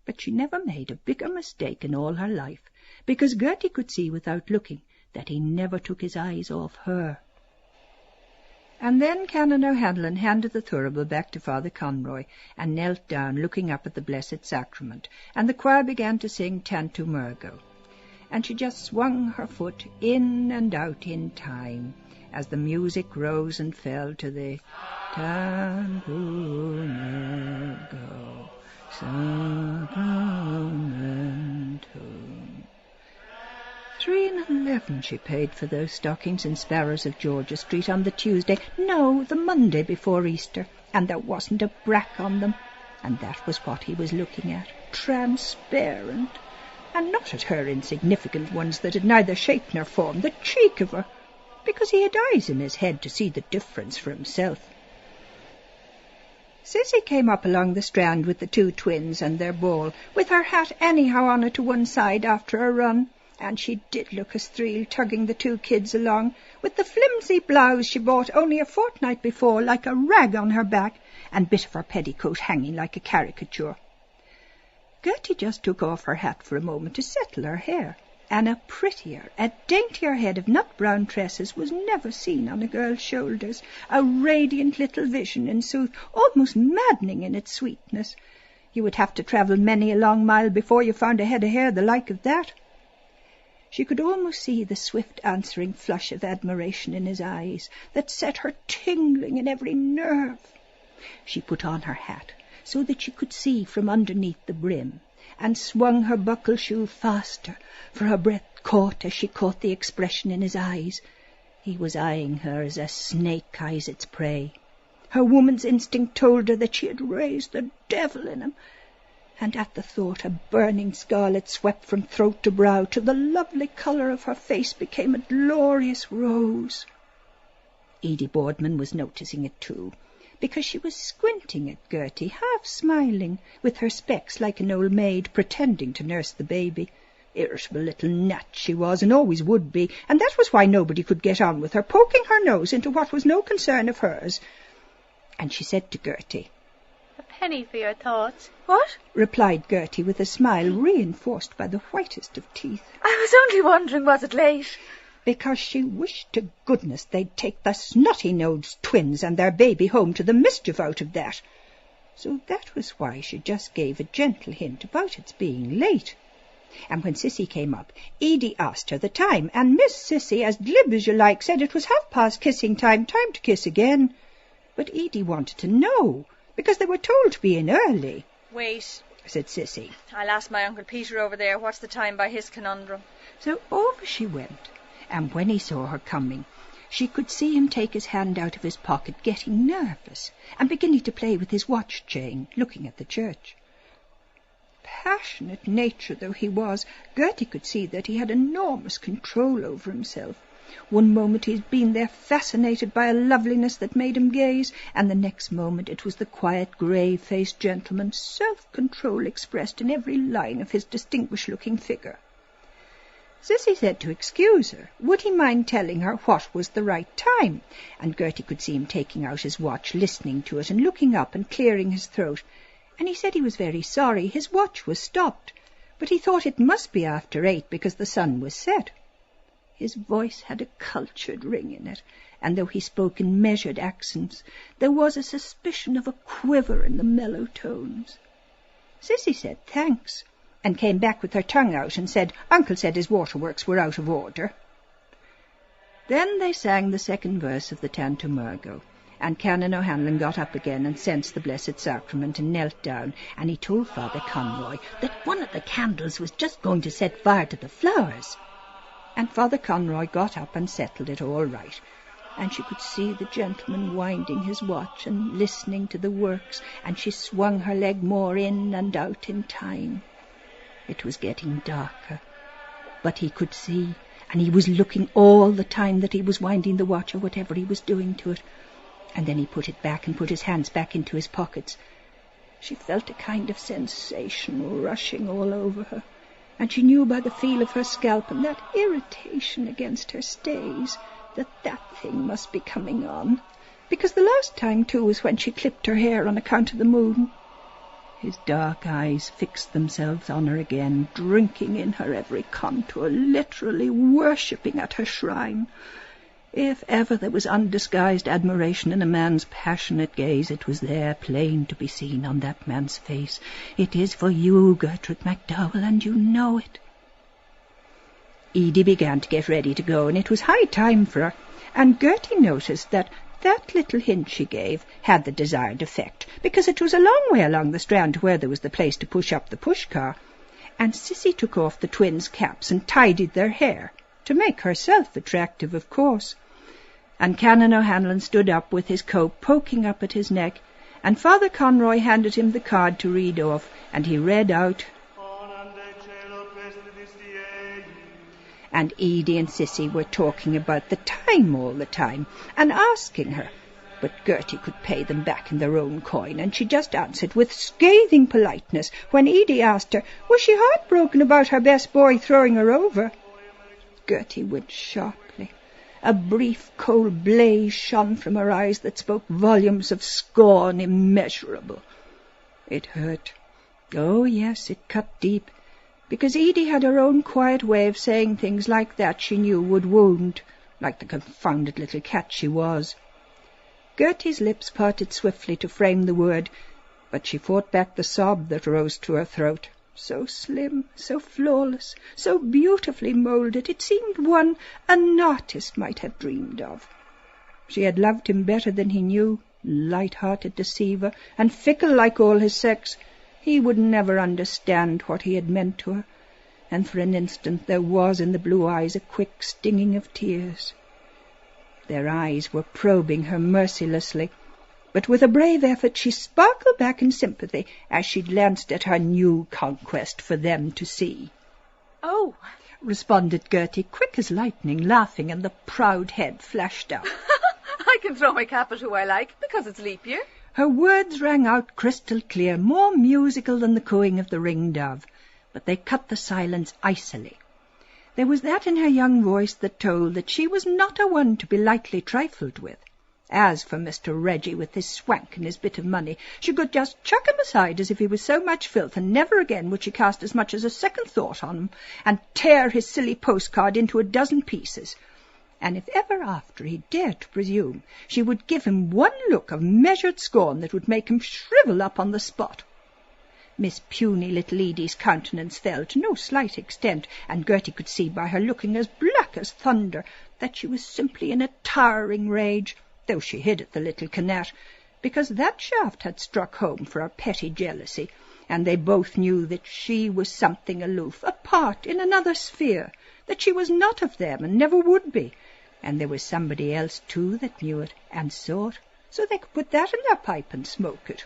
But she never made a bigger mistake in all her life, because Gertie could see without looking that he never took his eyes off her. And then Canon O'Hanlon handed the thurible back to Father Conroy and knelt down, looking up at the Blessed Sacrament, and the choir began to sing Tantum Ergo. And she just swung her foot in and out in time, as the music rose and fell to the Tantum Ergo Sacramentum. 3.11 she paid for those stockings and sparrows of Georgia Street on the Tuesday, no, the Monday before Easter, and there wasn't a brack on them. And that was what he was looking at, transparent, and not at her insignificant ones that had neither shape nor form, the cheek of her, because he had eyes in his head to see the difference for himself. Sissy came up along the Strand with the two twins and their ball, with her hat anyhow on her to one side after a run. And she did look a threel, tugging the two kids along, with the flimsy blouse she bought only a fortnight before, like a rag on her back, and bit of her petticoat hanging like a caricature. Gertie just took off her hat for a moment to settle her hair, and a prettier, a daintier head of nut-brown tresses was never seen on a girl's shoulders, a radiant little vision, in sooth, almost maddening in its sweetness. You would have to travel many a long mile before you found a head of hair the like of that. She could almost see the swift answering flush of admiration in his eyes that set her tingling in every nerve. She put on her hat so that she could see from underneath the brim, and swung her buckle shoe faster, for her breath caught as she caught the expression in his eyes. He was eyeing her as a snake eyes its prey. Her woman's instinct told her that she had raised the devil in him, and at the thought a burning scarlet swept from throat to brow till the lovely colour of her face became a glorious rose. Edie Boardman was noticing it too, because she was squinting at Gertie, half smiling, with her specs like an old maid pretending to nurse the baby. Irritable little gnat she was, and always would be, and that was why nobody could get on with her, poking her nose into what was no concern of hers. And she said to Gertie, "A penny for your thoughts." What? replied Gertie with a smile reinforced by the whitest of teeth. I was only wondering, was it late? Because she wished to goodness they'd take the snotty-nosed twins and their baby home to the mischief out of that. So that was why she just gave a gentle hint about its being late. And when Sissy came up, Edie asked her the time, and Miss Sissy, as glib as you like, said it was past kissing time, time to kiss again. But Edie wanted to know, because they were told to be in early. Wait, said Sissy. I'll ask my Uncle Peter over there what's the time by his conundrum. So over she went, and when he saw her coming, she could see him take his hand out of his pocket, getting nervous, and beginning to play with his watch chain, looking at the church. passionate nature though he was, Gertie could see that he had enormous control over himself. One moment he had been there fascinated by a loveliness that made him gaze, and the next moment it was the quiet, grey-faced gentleman's self-control expressed in every line of his distinguished-looking figure. Sissy said to excuse her, would he mind telling her what was the right time, and Gertie could see him taking out his watch, listening to it, and looking up and clearing his throat, and he said he was very sorry his watch was stopped, but he thought it must be after 8 because the sun was set. His voice had a cultured ring in it, and though he spoke in measured accents, there was a suspicion of a quiver in the mellow tones. Sissy said thanks, and came back with her tongue out and said Uncle said his waterworks were out of order. Then they sang the second verse of the Tantum Ergo, and Canon O'Hanlon got up again and sensed the Blessed Sacrament and knelt down, and he told Father Conroy that one of the candles was just going to set fire to the flowers. And Father Conroy got up and settled it all right, and she could see the gentleman winding his watch and listening to the works, and she swung her leg more in and out in time. It was getting darker, but he could see, and he was looking all the time that he was winding the watch or whatever he was doing to it. And then he put it back and put his hands back into his pockets. She felt a kind of sensation rushing all over her, and she knew by the feel of her scalp and that irritation against her stays that thing must be coming on, because the last time, too, was when she clipped her hair on account of the moon. His dark eyes fixed themselves on her again, drinking in her every contour, literally worshipping at her shrine. If ever there was undisguised admiration in a man's passionate gaze, it was there, plain to be seen on that man's face. It is for you, Gertrude MacDowell, and you know it. Edie began to get ready to go, and it was high time for her, and Gertie noticed that little hint she gave had the desired effect, because it was a long way along the Strand to where there was the place to push up the push-car, and Sissy took off the twins' caps and tidied their hair, to make herself attractive, of course. And Canon O'Hanlon stood up with his coat poking up at his neck, and Father Conroy handed him the card to read off, and he read out, and Edie and Sissy were talking about the time all the time, and asking her, but Gertie could pay them back in their own coin, and she just answered with scathing politeness when Edie asked her, was she heartbroken about her best boy throwing her over? Gertie winced sharply. A brief cold blaze shone from her eyes that spoke volumes of scorn immeasurable. It hurt. Oh, yes, it cut deep, because Edie had her own quiet way of saying things like that she knew would wound, like the confounded little cat she was. Gertie's lips parted swiftly to frame the word, but she fought back the sob that rose to her throat. So slim, so flawless, so beautifully moulded, it seemed one an artist might have dreamed of. She had loved him better than he knew, light-hearted deceiver, and fickle like all his sex. He would never understand what he had meant to her, and for an instant there was in the blue eyes a quick stinging of tears. Their eyes were probing her mercilessly, but with a brave effort she sparkled back in sympathy as she glanced at her new conquest for them to see. "Oh," responded Gertie, quick as lightning, laughing, and the proud head flashed out. "I can throw my cap at who I like, because it's leap year." Her words rang out crystal clear, more musical than the cooing of the ring-dove, but they cut the silence icily. There was that in her young voice that told that she was not a one to be lightly trifled with. As for Mr. Reggie with his swank and his bit of money, she could just chuck him aside as if he was so much filth, and never again would she cast as much as a second thought on him, and tear his silly postcard into a dozen pieces. And if ever after he dared to presume, she would give him one look of measured scorn that would make him shrivel up on the spot. Miss puny little Edie's countenance fell to no slight extent, and Gertie could see by her looking as black as thunder that she was simply in a towering rage, though she hid at the little Canat, because that shaft had struck home for her petty jealousy, and they both knew that she was something aloof, apart in another sphere, that she was not of them and never would be, and there was somebody else too that knew it and saw it, so they could put that in their pipe and smoke it.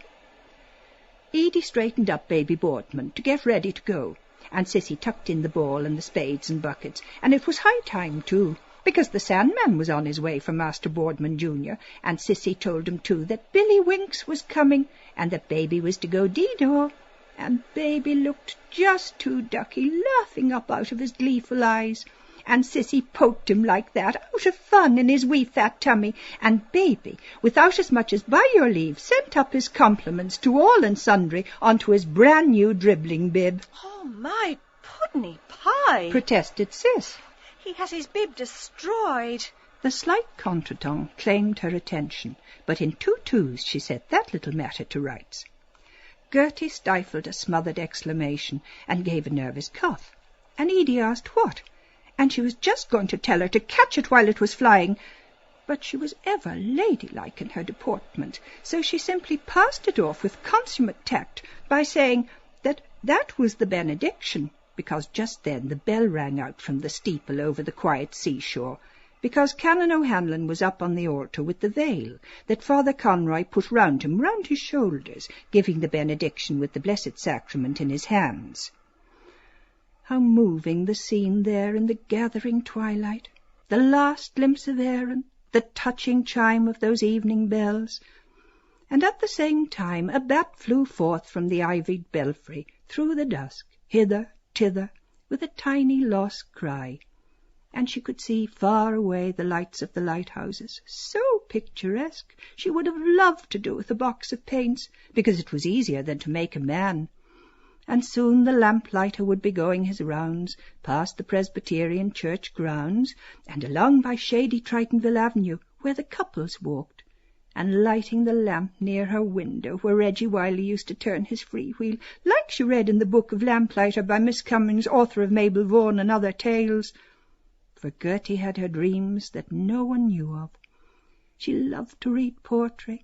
Edie straightened up baby Boardman to get ready to go, and Sissy tucked in the ball and the spades and buckets, and it was high time too, because the Sandman was on his way from Master Boardman Jr., and Sissy told him too that Billy Winks was coming, and that baby was to go dee-daw, and baby looked just too ducky, laughing up out of his gleeful eyes, and Sissy poked him like that, out of fun, in his wee fat tummy, and baby, without as much as by your leave, sent up his compliments to all and sundry onto his brand-new dribbling bib. Oh, my puddeny pie! Protested Sis. He has his bib destroyed. The slight contretemps claimed her attention, but in 2 twos she set that little matter to rights. Gertie stifled a smothered exclamation and gave a nervous cough, and Edie asked what, and she was just going to tell her to catch it while it was flying, but she was ever ladylike in her deportment, so she simply passed it off with consummate tact by saying that was the benediction, because just then the bell rang out from the steeple over the quiet seashore, because Canon O'Hanlon was up on the altar with the veil that Father Conroy put round him, round his shoulders, giving the benediction with the Blessed Sacrament in his hands. How moving the scene there in the gathering twilight, the last glimpse of Erin, the touching chime of those evening bells. And at the same time a bat flew forth from the ivied belfry through the dusk, hither, thither, with a tiny lost cry, and she could see far away the lights of the lighthouses, so picturesque she would have loved to do with a box of paints, because it was easier than to make a man. And soon the lamplighter would be going his rounds past the Presbyterian church grounds and along by shady Tritonville Avenue where the couples walked, and lighting the lamp near her window where Reggie Wiley used to turn his free-wheel, like she read in the Book of Lamplighter by Miss Cummings, author of Mabel Vaughan and Other Tales. For Gertie had her dreams that no one knew of. She loved to read poetry,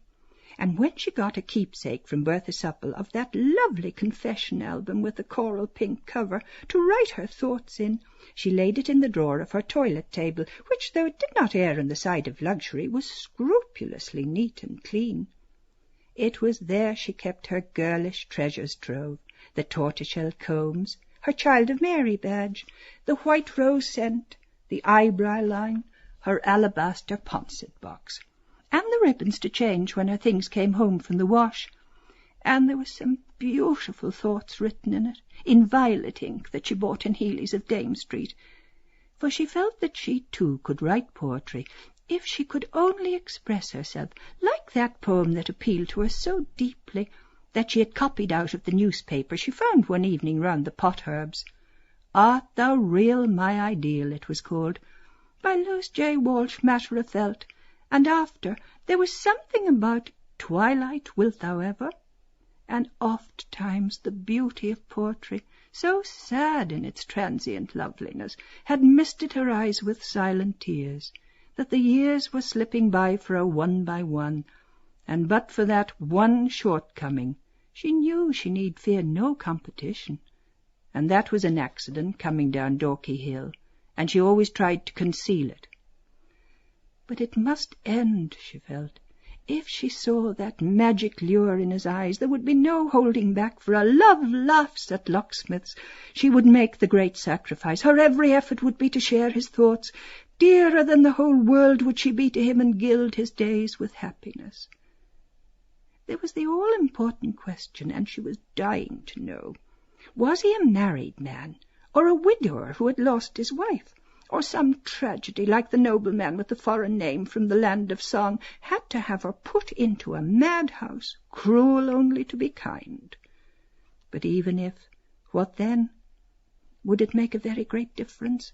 and when she got a keepsake from Bertha Supple of that lovely confession album with the coral pink cover to write her thoughts in, she laid it in the drawer of her toilet table, which, though it did not err on the side of luxury, was scrupulously neat and clean. It was there she kept her girlish treasures trove, the tortoiseshell combs, her Child of Mary badge, the white rose scent, the eyebrow line, her alabaster pouncet box, and the ribbons to change when her things came home from the wash. And there were some beautiful thoughts written in it, in violet ink that she bought in Healy's of Dame Street, for she felt that she too could write poetry if she could only express herself, like that poem that appealed to her so deeply that she had copied out of the newspaper she found one evening round the pot-herbs. Art Thou Real, My Ideal, it was called, by Louis J. Walsh Matter-of-Felt, and after there was something about Twilight Wilt Thou Ever, and oft times the beauty of poetry, so sad in its transient loveliness, had misted her eyes with silent tears, that the years were slipping by for her one by one, and but for that one shortcoming, she knew she need fear no competition, and that was an accident coming down Dorky Hill, and she always tried to conceal it. But it must end, she felt. If she saw that magic lure in his eyes, there would be no holding back, for a love laughs at locksmiths. She would make the great sacrifice. Her every effort would be to share his thoughts. Dearer than the whole world would she be to him, and gild his days with happiness. There was the all-important question, and she was dying to know. Was he a married man, or a widower who had lost his wife? Or some tragedy, like the nobleman with the foreign name from the land of song, had to have her put into a madhouse, cruel only to be kind. But even if, what then? Would it make a very great difference?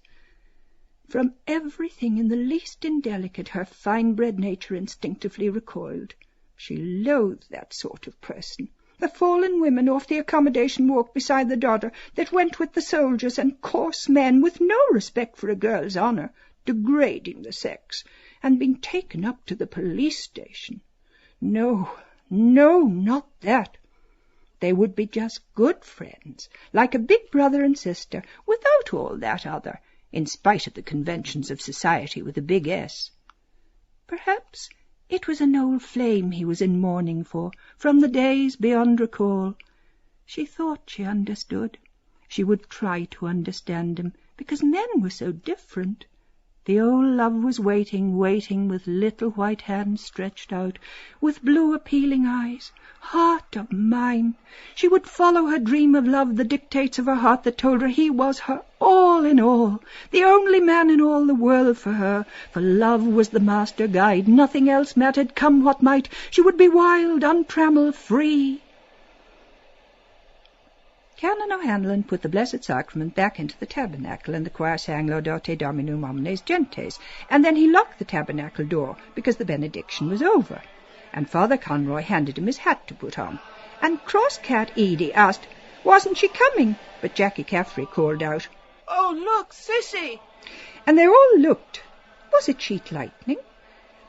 From everything in the least indelicate her fine-bred nature instinctively recoiled. She loathed that sort of person. The fallen women off the accommodation walk beside the Dodder that went with the soldiers, and coarse men with no respect for a girl's honour, degrading the sex, and being taken up to the police station. No, not that. They would be just good friends, like a big brother and sister, without all that other, in spite of the conventions of society with a big S. Perhaps It was an old flame he was in mourning for, from the days beyond recall. She thought she understood. She would try to understand him, because men were so different. The old love was waiting, waiting, with little white hands stretched out, with blue appealing eyes. Heart of mine! She would follow her dream of love, the dictates of her heart that told her he was her all in all, the only man in all the world for her, for love was the master guide. Nothing else mattered, come what might. She would be wild, untrammeled, free. Canon O'Hanlon put the Blessed Sacrament back into the tabernacle, and the choir sang Laudate Dominum Omnes Gentes, and then he locked the tabernacle door, because the benediction was over, and Father Conroy handed him his hat to put on, and Cross-Cat Edie asked, wasn't she coming? But Jackie Caffrey called out, Oh, look, Sissy! And they all looked. Was it sheet lightning?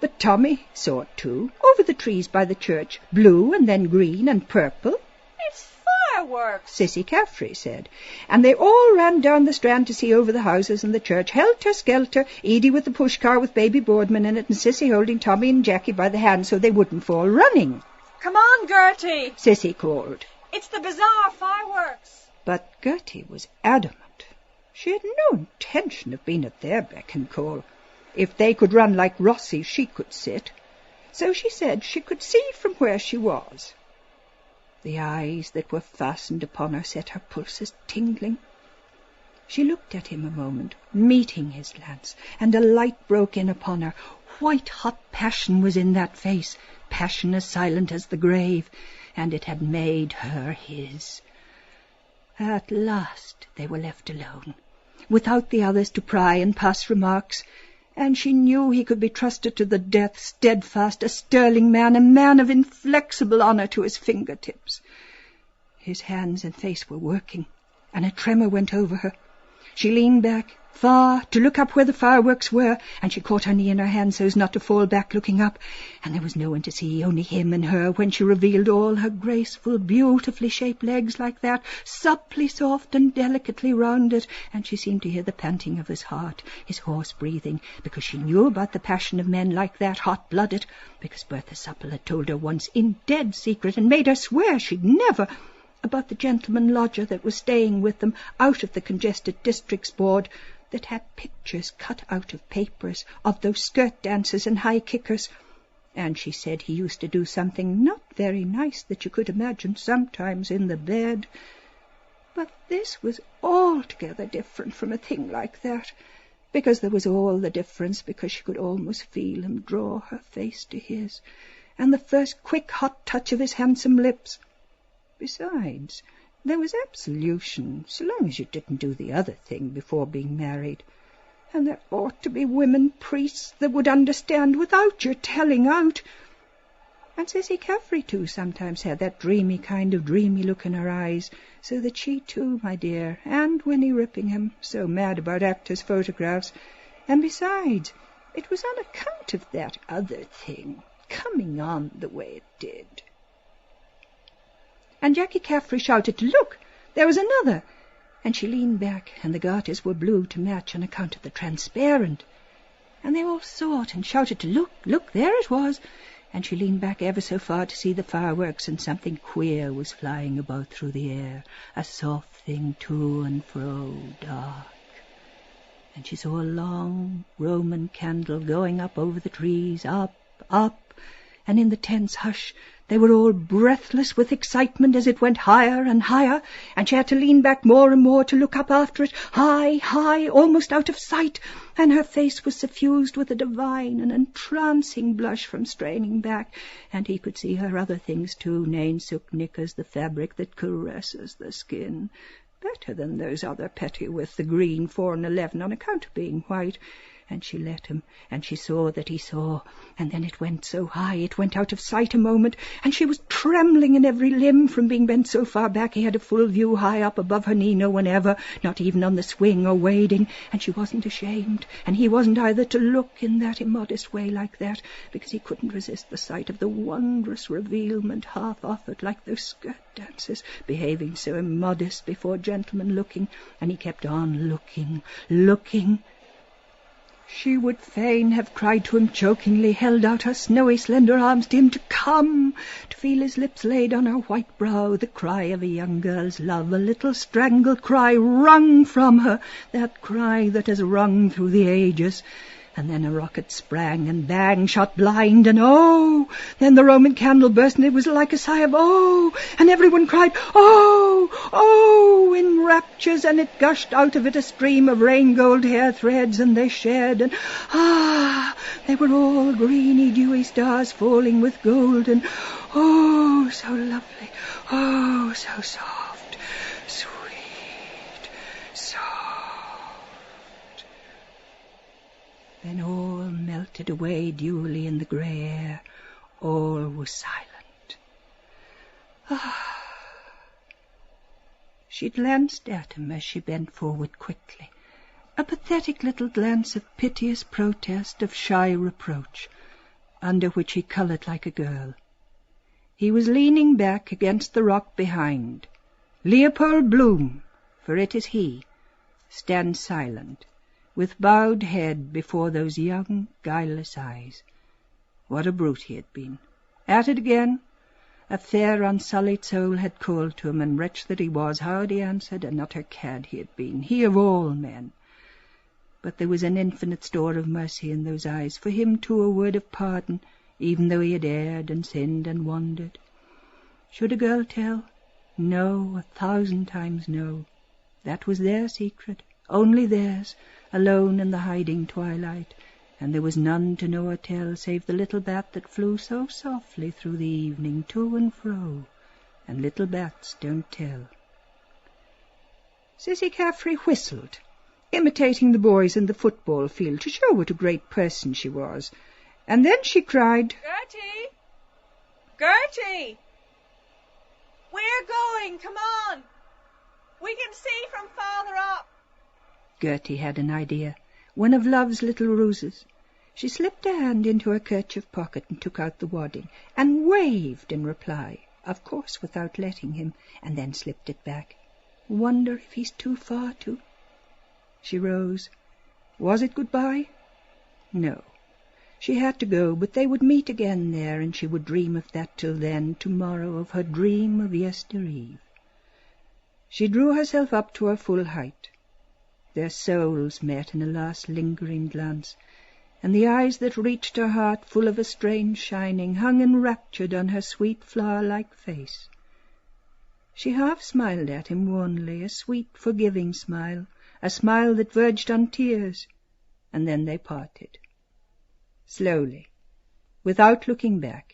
But Tommy saw it too, over the trees by the church, blue and then green and purple. It's fireworks, Sissy Caffrey said, and they all ran down the Strand to see over the houses and the church, helter-skelter, Edie with the push-car with baby Boardman in it, and Sissy holding Tommy and Jackie by the hand so they wouldn't fall running. Come on, Gertie! Sissy called. It's the bazaar fireworks. But Gertie was adamant. She had no intention of being at their beck and call. If they could run like Rossi, she could sit. So she said she could see from where she was. The eyes that were fastened upon her set her pulses tingling. She looked at him a moment, meeting his glance, and a light broke in upon her. White-hot passion was in that face, passion as silent as the grave, and it had made her his. At last they were left alone, without the others to pry and pass remarks, and she knew he could be trusted to the death, steadfast, a sterling man, a man of inflexible honour to his fingertips. His hands and face were working, and a tremor went over her. She leaned back, far, to look up where the fireworks were, and she caught her knee in her hand so as not to fall back looking up, and there was no one to see, only him and her, when she revealed all her graceful, beautifully shaped legs like that, supply soft and delicately rounded, and she seemed to hear the panting of his heart, his hoarse breathing, because she knew about the passion of men like that, hot-blooded, because Bertha Supple had told her once in dead secret and made her swear she'd never, about the gentleman lodger that was staying with them out of the Congested Districts Board, that had pictures cut out of papers of those skirt dancers and high kickers, and she said he used to do something not very nice that you could imagine sometimes in the bed. But this was altogether different from a thing like that, because there was all the difference, because she could almost feel him draw her face to his, and the first quick hot touch of his handsome lips. Besides, there was absolution, so long as you didn't do the other thing before being married. And there ought to be women priests that would understand without your telling out. And Sissy Caffrey, too, sometimes had that dreamy look in her eyes, so that she, too, my dear, and Winnie Rippingham, so mad about actors' photographs. And besides, it was on account of that other thing, coming on the way it did. And Jackie Caffrey shouted to look, there was another, and she leaned back, and the garters were blue to match on account of the transparent. And they all saw it and shouted to look, there it was, and she leaned back ever so far to see the fireworks, and something queer was flying about through the air, a soft thing to and fro, dark. And she saw a long Roman candle going up over the trees, up, and in the tense hush they were all breathless with excitement as it went higher and higher, and she had to lean back more and more to look up after it, high, almost out of sight, and her face was suffused with a divine and entrancing blush from straining back, and he could see her other things too, nainsook knickers, the fabric that caresses the skin, better than those other petty with the green 4 and 11 on account of being white. And she let him, and she saw that he saw, and then it went so high, it went out of sight a moment, and she was trembling in every limb from being bent so far back he had a full view high up above her knee, no one ever, not even on the swing or wading, and she wasn't ashamed, and he wasn't either, to look in that immodest way like that, because he couldn't resist the sight of the wondrous revealment half offered, like those skirt dancers, behaving so immodest before gentlemen looking, and he kept on looking. She would fain have cried to him chokingly, held out her snowy slender arms to him to come, to feel his lips laid on her white brow, the cry of a young girl's love, a little strangled cry wrung from her, that cry that has rung through the ages. And then a rocket sprang, and bang, shot blind, and oh! Then the Roman candle burst, and it was like a sigh of oh! And everyone cried, oh! Oh! in raptures, and it gushed out of it a stream of rain-gold hair threads, and they shed, and they were all greeny, dewy stars falling with gold, and oh, so lovely, oh, so soft, sweet, soft. Then all melted away dewily in the grey air. All was silent. She glanced at him as she bent forward quickly, a pathetic little glance of piteous protest, of shy reproach, under which he coloured like a girl. He was leaning back against the rock behind. Leopold Bloom, for it is he, stands silent, with bowed head before those young, guileless eyes. What a brute he had been. At it again. A fair, unsullied soul had called to him, and wretch that he was, how had he answered? An utter cad he had been, he of all men. But there was an infinite store of mercy in those eyes, for him too a word of pardon, even though he had erred and sinned and wandered. Should a girl tell? No, 1,000 times no. That was their secret, only theirs, alone in the hiding twilight, and there was none to know or tell save the little bat that flew so softly through the evening to and fro, and little bats don't tell. Sissy Caffrey whistled, imitating the boys in the football field to show what a great person she was, and then she cried, Gertie! Gertie! We're going, come on! We can see from farther up. Gertie had an idea, one of Love's little ruses. She slipped her hand into her kerchief pocket and took out the wadding, and waved in reply, of course without letting him, and then slipped it back. Wonder if he's too far to... She rose. Was it goodbye? No. She had to go, but they would meet again there, and she would dream of that till then, tomorrow, of her dream of yestereve. She drew herself up to her full height. Their souls met in a last lingering glance, and the eyes that reached her heart, full of a strange shining, hung enraptured on her sweet flower-like face. She half smiled at him wanly, a sweet, forgiving smile, a smile that verged on tears, and then they parted. Slowly, without looking back,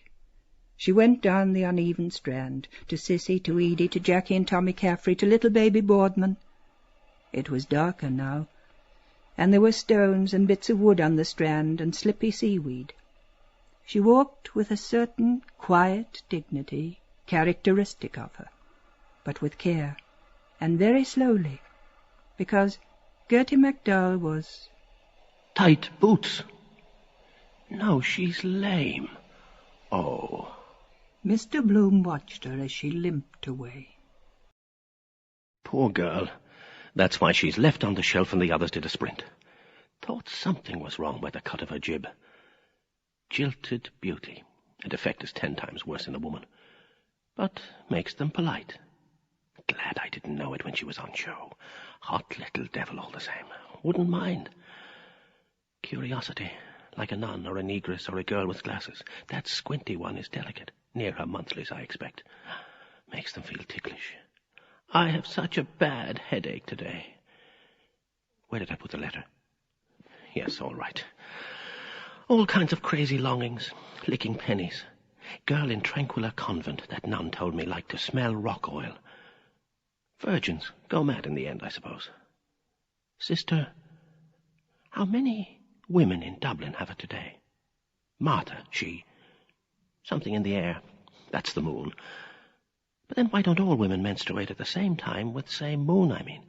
she went down the uneven strand, to Sissy, to Edie, to Jackie and Tommy Caffrey, to little baby Boardman. It was darker now, and there were stones and bits of wood on the strand and slippy seaweed. She walked with a certain quiet dignity characteristic of her, but with care, and very slowly, because Gertie MacDowell was... Tight boots. No, she's lame. Oh. Mr. Bloom watched her as she limped away. Poor girl. That's why she's left on the shelf and the others did a sprint. Thought something was wrong by the cut of her jib. Jilted beauty. A defect is 10 times worse in a woman. But makes them polite. Glad I didn't know it when she was on show. Hot little devil all the same. Wouldn't mind. Curiosity, like a nun or a negress or a girl with glasses. That squinty one is delicate. Near her monthlies, I expect. Makes them feel ticklish. I have such a bad headache today. Where did I put the letter? Yes, all right. All kinds of crazy longings. Licking pennies. Girl in Tranquilla Convent, that nun told me, liked to smell rock oil. Virgins go mad in the end, I suppose. Sister, how many women in Dublin have it today? Martha, she. Something in the air. That's the moon. But then why don't all women menstruate at the same time with the same moon, I mean?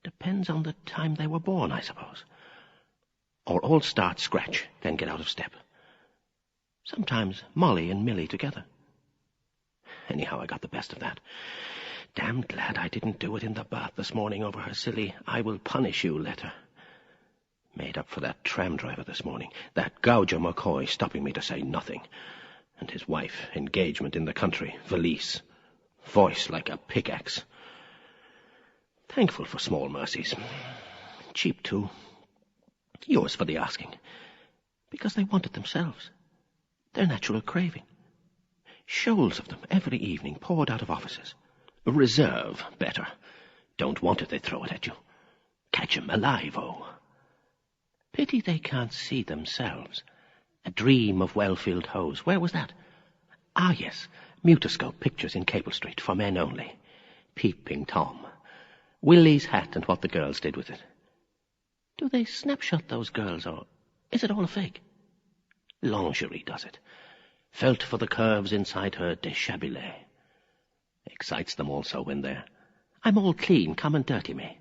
Depends on the time they were born, I suppose. Or all start scratch, then get out of step. Sometimes Molly and Millie together. Anyhow, I got the best of that. Damned glad I didn't do it in the bath this morning over her silly "I will punish you" letter. Made up for that tram driver this morning, that gouger McCoy stopping me to say nothing. And his wife, engagement in the country, valise, voice like a pickaxe. Thankful for small mercies. Cheap, too. Yours for the asking. Because they want it themselves. Their natural craving. Shoals of them every evening poured out of offices. Reserve, better. Don't want it, they throw it at you. Catch 'em alive, oh. Pity they can't see themselves. A dream of well-filled hose. Where was that? Ah, yes. Mutoscope pictures in Cable Street, for men only. Peeping Tom. Willie's hat and what the girls did with it. Do they snapshot those girls, or is it all a fake? Lingerie does it. Felt for the curves inside her deshabillé. Excites them also when they're, I'm all clean, come and dirty me.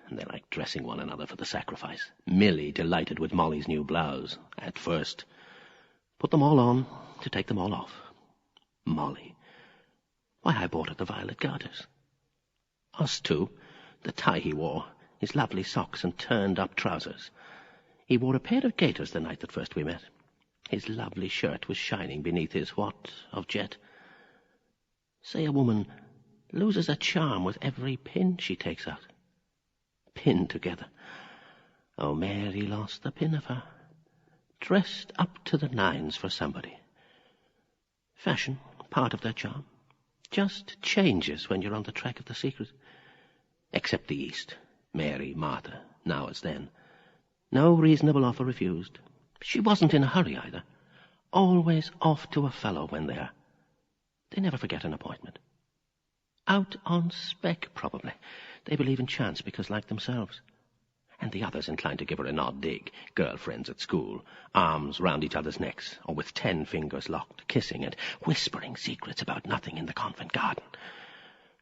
And they like dressing one another for the sacrifice. Millie delighted with Molly's new blouse, at first. Put them all on to take them all off. Molly. Why, I bought her the violet garters. Us too. The tie he wore, his lovely socks and turned-up trousers. He wore a pair of gaiters the night that first we met. His lovely shirt was shining beneath his what of jet. Say a woman loses a charm with every pin she takes out. Pinned together. Oh, Mary lost the pin of her. Dressed up to the nines for somebody. Fashion, part of their charm. Just changes when you're on the track of the secret. Except the East. Mary, Martha, now as then. No reasonable offer refused. She wasn't in a hurry either. Always off to a fellow when there. They never forget an appointment. Out on spec, probably. They believe in chance because like themselves. And the others inclined to give her an odd dig. Girlfriends at school, arms round each other's necks, or with 10 fingers locked, kissing and whispering secrets about nothing in the convent garden.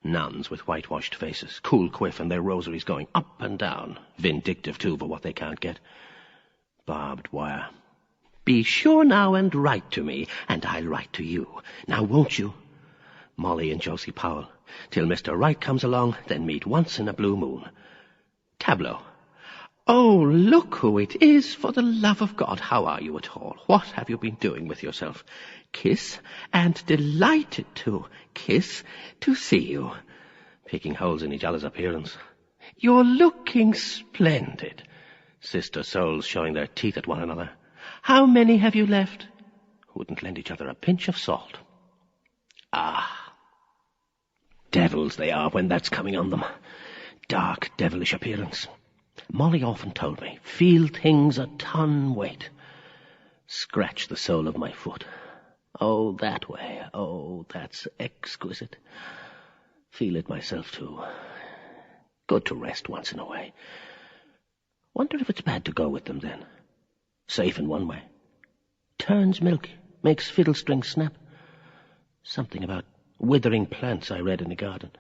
Nuns with whitewashed faces, cool quiff and their rosaries going up and down, vindictive too for what they can't get. Barbed wire. Be sure now and write to me, and I'll write to you. Now won't you? Molly and Josie Powell. Till Mr. Wright comes along, then meet once in a blue moon. Tableau. Oh, look who it is, for the love of God. How are you at all? What have you been doing with yourself? Kiss, and delighted to. Kiss, to see you. Picking holes in each other's appearance. You're looking splendid. Sister souls showing their teeth at one another. How many have you left? Wouldn't lend each other a pinch of salt. Ah. Devils they are when that's coming on them. Dark, devilish appearance. Molly often told me, feel things a ton weight. Scratch the sole of my foot. Oh, that way. Oh, that's exquisite. Feel it myself, too. Good to rest once in a way. Wonder if it's bad to go with them, then. Safe in one way. Turns milk, makes fiddle strings snap. Something about withering plants I read in the garden.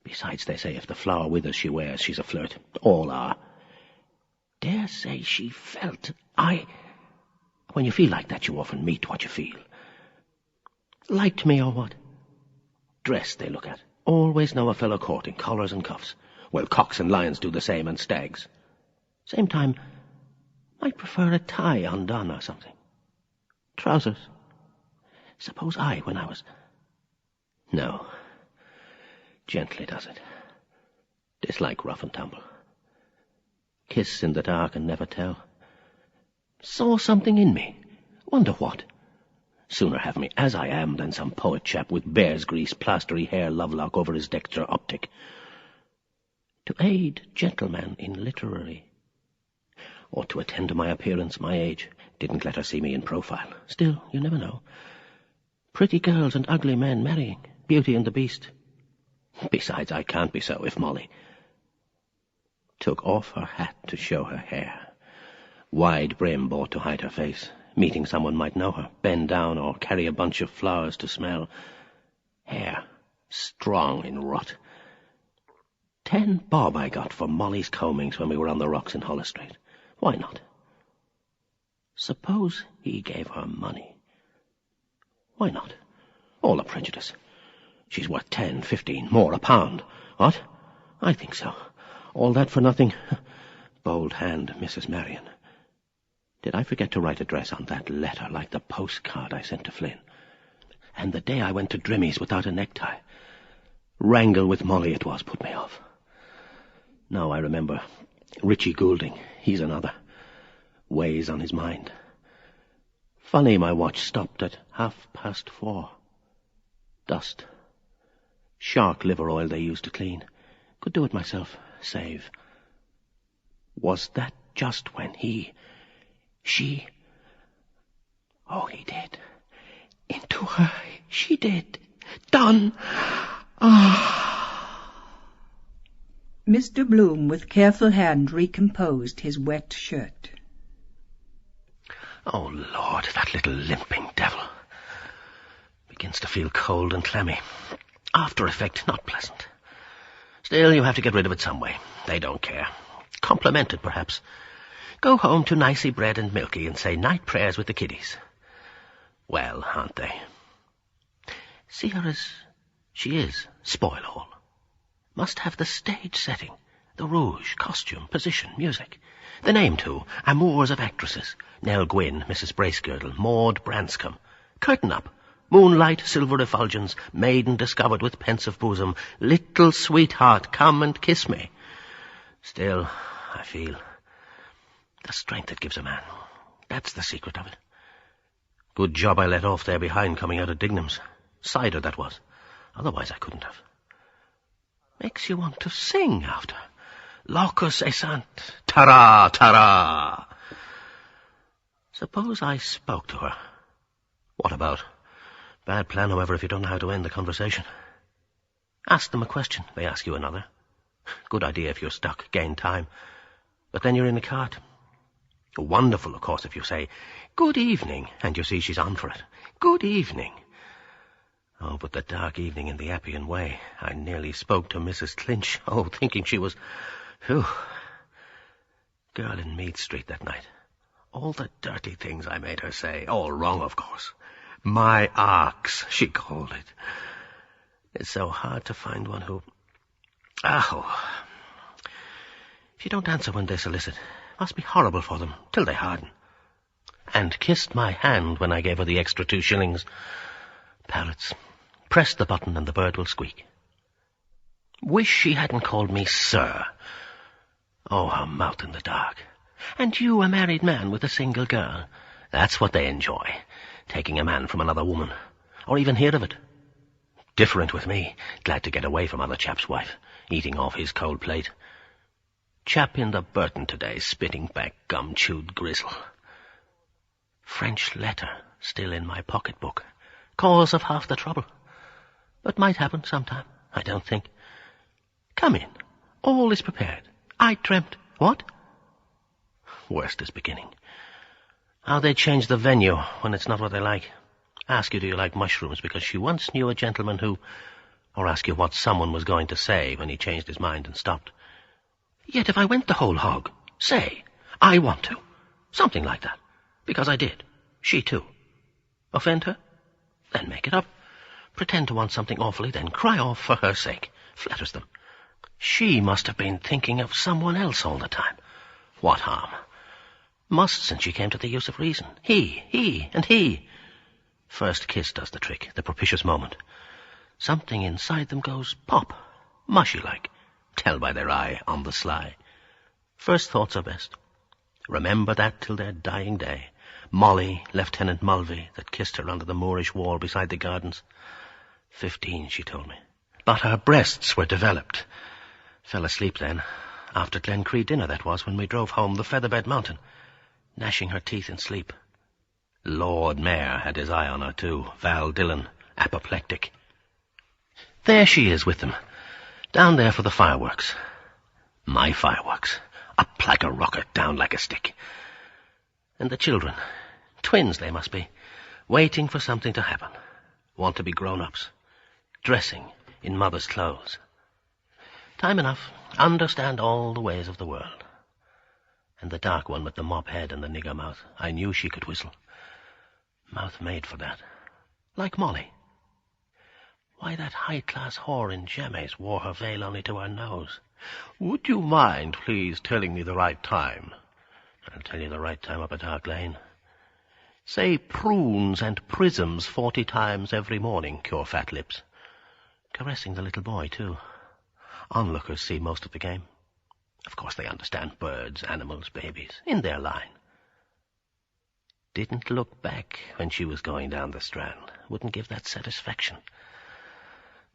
Besides, they say if the flower withers she wears, she's a flirt. All are. Dare say she felt. When you feel like that, you often meet what you feel. Liked me or what? Dress they look at. Always know a fellow courting, collars and cuffs. Well, cocks and lions do the same, and stags. Same time, might prefer a tie undone or something. Trousers. Suppose when I was... No. Gently does it. Dislike rough and tumble. Kiss in the dark and never tell. Saw something in me. Wonder what. Sooner have me as I am than some poet chap with bear's grease, plastery hair, lovelock over his dexter optic. To aid gentleman in literary. Or to attend to my appearance, my age. Didn't let her see me in profile. Still, you never know. Pretty girls and ugly men marrying. Beauty and the Beast. Besides, I can't be so if Molly... Took off her hat to show her hair. Wide brim bought to hide her face. Meeting someone might know her. Bend down or carry a bunch of flowers to smell. Hair. Strong in rot. 10 bob I got for Molly's combings when we were on the rocks in Hollis Street. Why not? Suppose he gave her money. Why not? All a prejudice. She's worth 10, 15, more a pound. What? I think so. All that for nothing. Bold hand, Mrs. Marion. Did I forget to write address on that letter like the postcard I sent to Flynn? And the day I went to Drimmy's without a necktie. Wrangle with Molly it was, put me off. Now I remember. Richie Goulding, he's another. Weighs on his mind. Funny my watch stopped at 4:30. Dust. Shark liver oil they used to clean. Could do it myself. Save. Was that just when she... Oh, he did. Into her, she did. Done. Ah. Mr. Bloom, with careful hand, recomposed his wet shirt. Oh, Lord, that little limping devil. Begins to feel cold and clammy. After effect, not pleasant. Still, you have to get rid of it some way. They don't care. Compliment it, perhaps. Go home to nicey bread and milky and say night prayers with the kiddies. Well, aren't they? See her as she is, spoil all. Must have the stage setting, the rouge, costume, position, music. The name, too, amours of actresses. Nell Gwynn, Mrs. Bracegirdle, Maud Branscombe. Curtain up. Moonlight, silver effulgence, maiden discovered with pensive bosom. Little sweetheart, come and kiss me. Still, I feel the strength it gives a man. That's the secret of it. Good job I let off there behind coming out of Dignam's. Cider, that was. Otherwise I couldn't have. Makes you want to sing after. Locus esant, tara, tara. Suppose I spoke to her. What about? Bad plan, however, if you don't know how to end the conversation. Ask them a question, they ask you another. Good idea if you're stuck, gain time. But then you're in the cart. Wonderful, of course, if you say, good evening, and you see she's on for it. Good evening. Oh, but the dark evening in the Appian Way. I nearly spoke to Mrs. Clinch, thinking she was... Phew. Girl in Mead Street that night. All the dirty things I made her say. All wrong, of course. My ox, she called it. It's so hard to find one who... If you don't answer when they solicit, it must be horrible for them, till they harden. And kissed my hand when I gave her the extra 2 shillings. Parrots. Press the button and the bird will squeak. Wish she hadn't called me sir. Oh, her mouth in the dark. And you a married man with a single girl. That's what they enjoy, taking a man from another woman, or even hear of it. Different with me, glad to get away from other chap's wife, eating off his cold plate. Chap in the Burton today, spitting back gum-chewed gristle. French letter still in my pocketbook. Cause of half the trouble. But might happen sometime, I don't think. Come in. All is prepared. I dreamt... What? Worst is beginning. How they change the venue when it's not what they like. Ask you, do you like mushrooms, because she once knew a gentleman who... Or ask you what someone was going to say when he changed his mind and stopped. Yet if I went the whole hog, say, I want to. Something like that. Because I did. She too. Offend her? Then make it up. Pretend to want something awfully, then cry off for her sake. Flatters them. She must have been thinking of someone else all the time. What harm? Must, since she came to the use of reason. He, and he. First kiss does the trick, the propitious moment. Something inside them goes pop, mushy-like. Tell by their eye, on the sly. First thoughts are best. Remember that till their dying day. Molly, Lieutenant Mulvey, that kissed her under the Moorish wall beside the gardens. 15, she told me. But her breasts were developed. Fell asleep then. After Glencree dinner, that was, when we drove home the Featherbed Mountain. Gnashing her teeth in sleep. Lord Mayor had his eye on her, too. Val Dillon, apoplectic. There she is with them. Down there for the fireworks. My fireworks. Up like a rocket, down like a stick. And the children. Twins they must be. Waiting for something to happen. Want to be grown-ups. Dressing in mother's clothes. Time enough. Understand all the ways of the world. And the dark one with the mop head and the nigger mouth. I knew she could whistle. Mouth made for that. Like Molly. Why, that high-class whore in James wore her veil only to her nose. Would you mind, please, telling me the right time? I'll tell you the right time up a dark lane. Say prunes and prisms 40 times every morning cure fat lips. Caressing the little boy, too. Onlookers see most of the game. Of course they understand birds, animals, babies, in their line. Didn't look back when she was going down the Strand. Wouldn't give that satisfaction.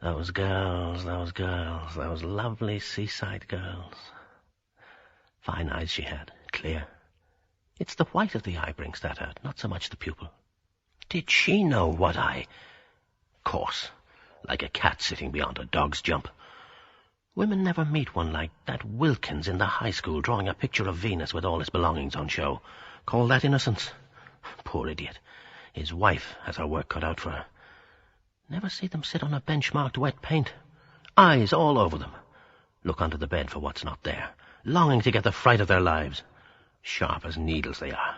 Those girls, those lovely seaside girls. Fine eyes she had, clear. It's the white of the eye brings that out, not so much the pupil. Did she know what I... Coarse, like a cat sitting beyond a dog's jump. Women never meet one like that Wilkins in the high school drawing a picture of Venus with all his belongings on show. Call that innocence? Poor idiot. His wife has her work cut out for her. Never see them sit on a bench marked wet paint. Eyes all over them. Look under the bed for what's not there, longing to get the fright of their lives. Sharp as needles they are.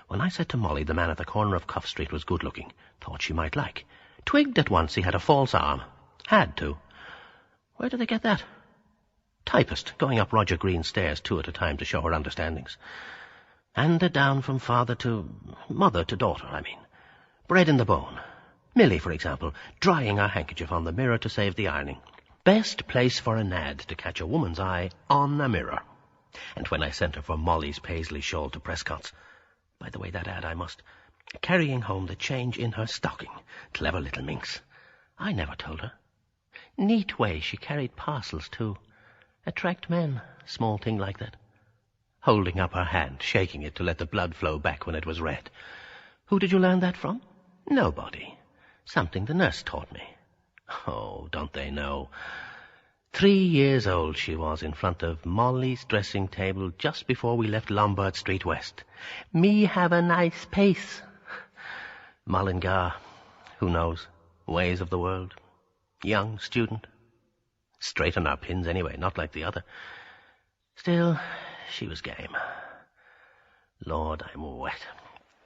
When I said to Molly the man at the corner of Cuff Street was good-looking, thought she might like, twigged at once he had a false arm. Had to. Where do they get that? Typist, going up Roger Green's stairs 2 at a time to show her understandings. Handed down from mother to daughter, I mean. Bred in the bone. Millie, for example, drying her handkerchief on the mirror to save the ironing. Best place for an ad to catch a woman's eye on a mirror. And when I sent her for Molly's paisley shawl to Prescott's, by the way, that ad I must, carrying home the change in her stocking. Clever little minx. I never told her. Neat way she carried parcels, too. Attract men, small thing like that. Holding up her hand, shaking it to let the blood flow back when it was red. Who did you learn that from? Nobody. Something the nurse taught me. Oh, don't they know? 3 years old she was in front of Molly's dressing table just before we left Lombard Street West. Me have a nice pace. Mullingar, who knows, ways of the world. Young student. Straight on our pins anyway, not like the other. Still, she was game. Lord, I'm wet.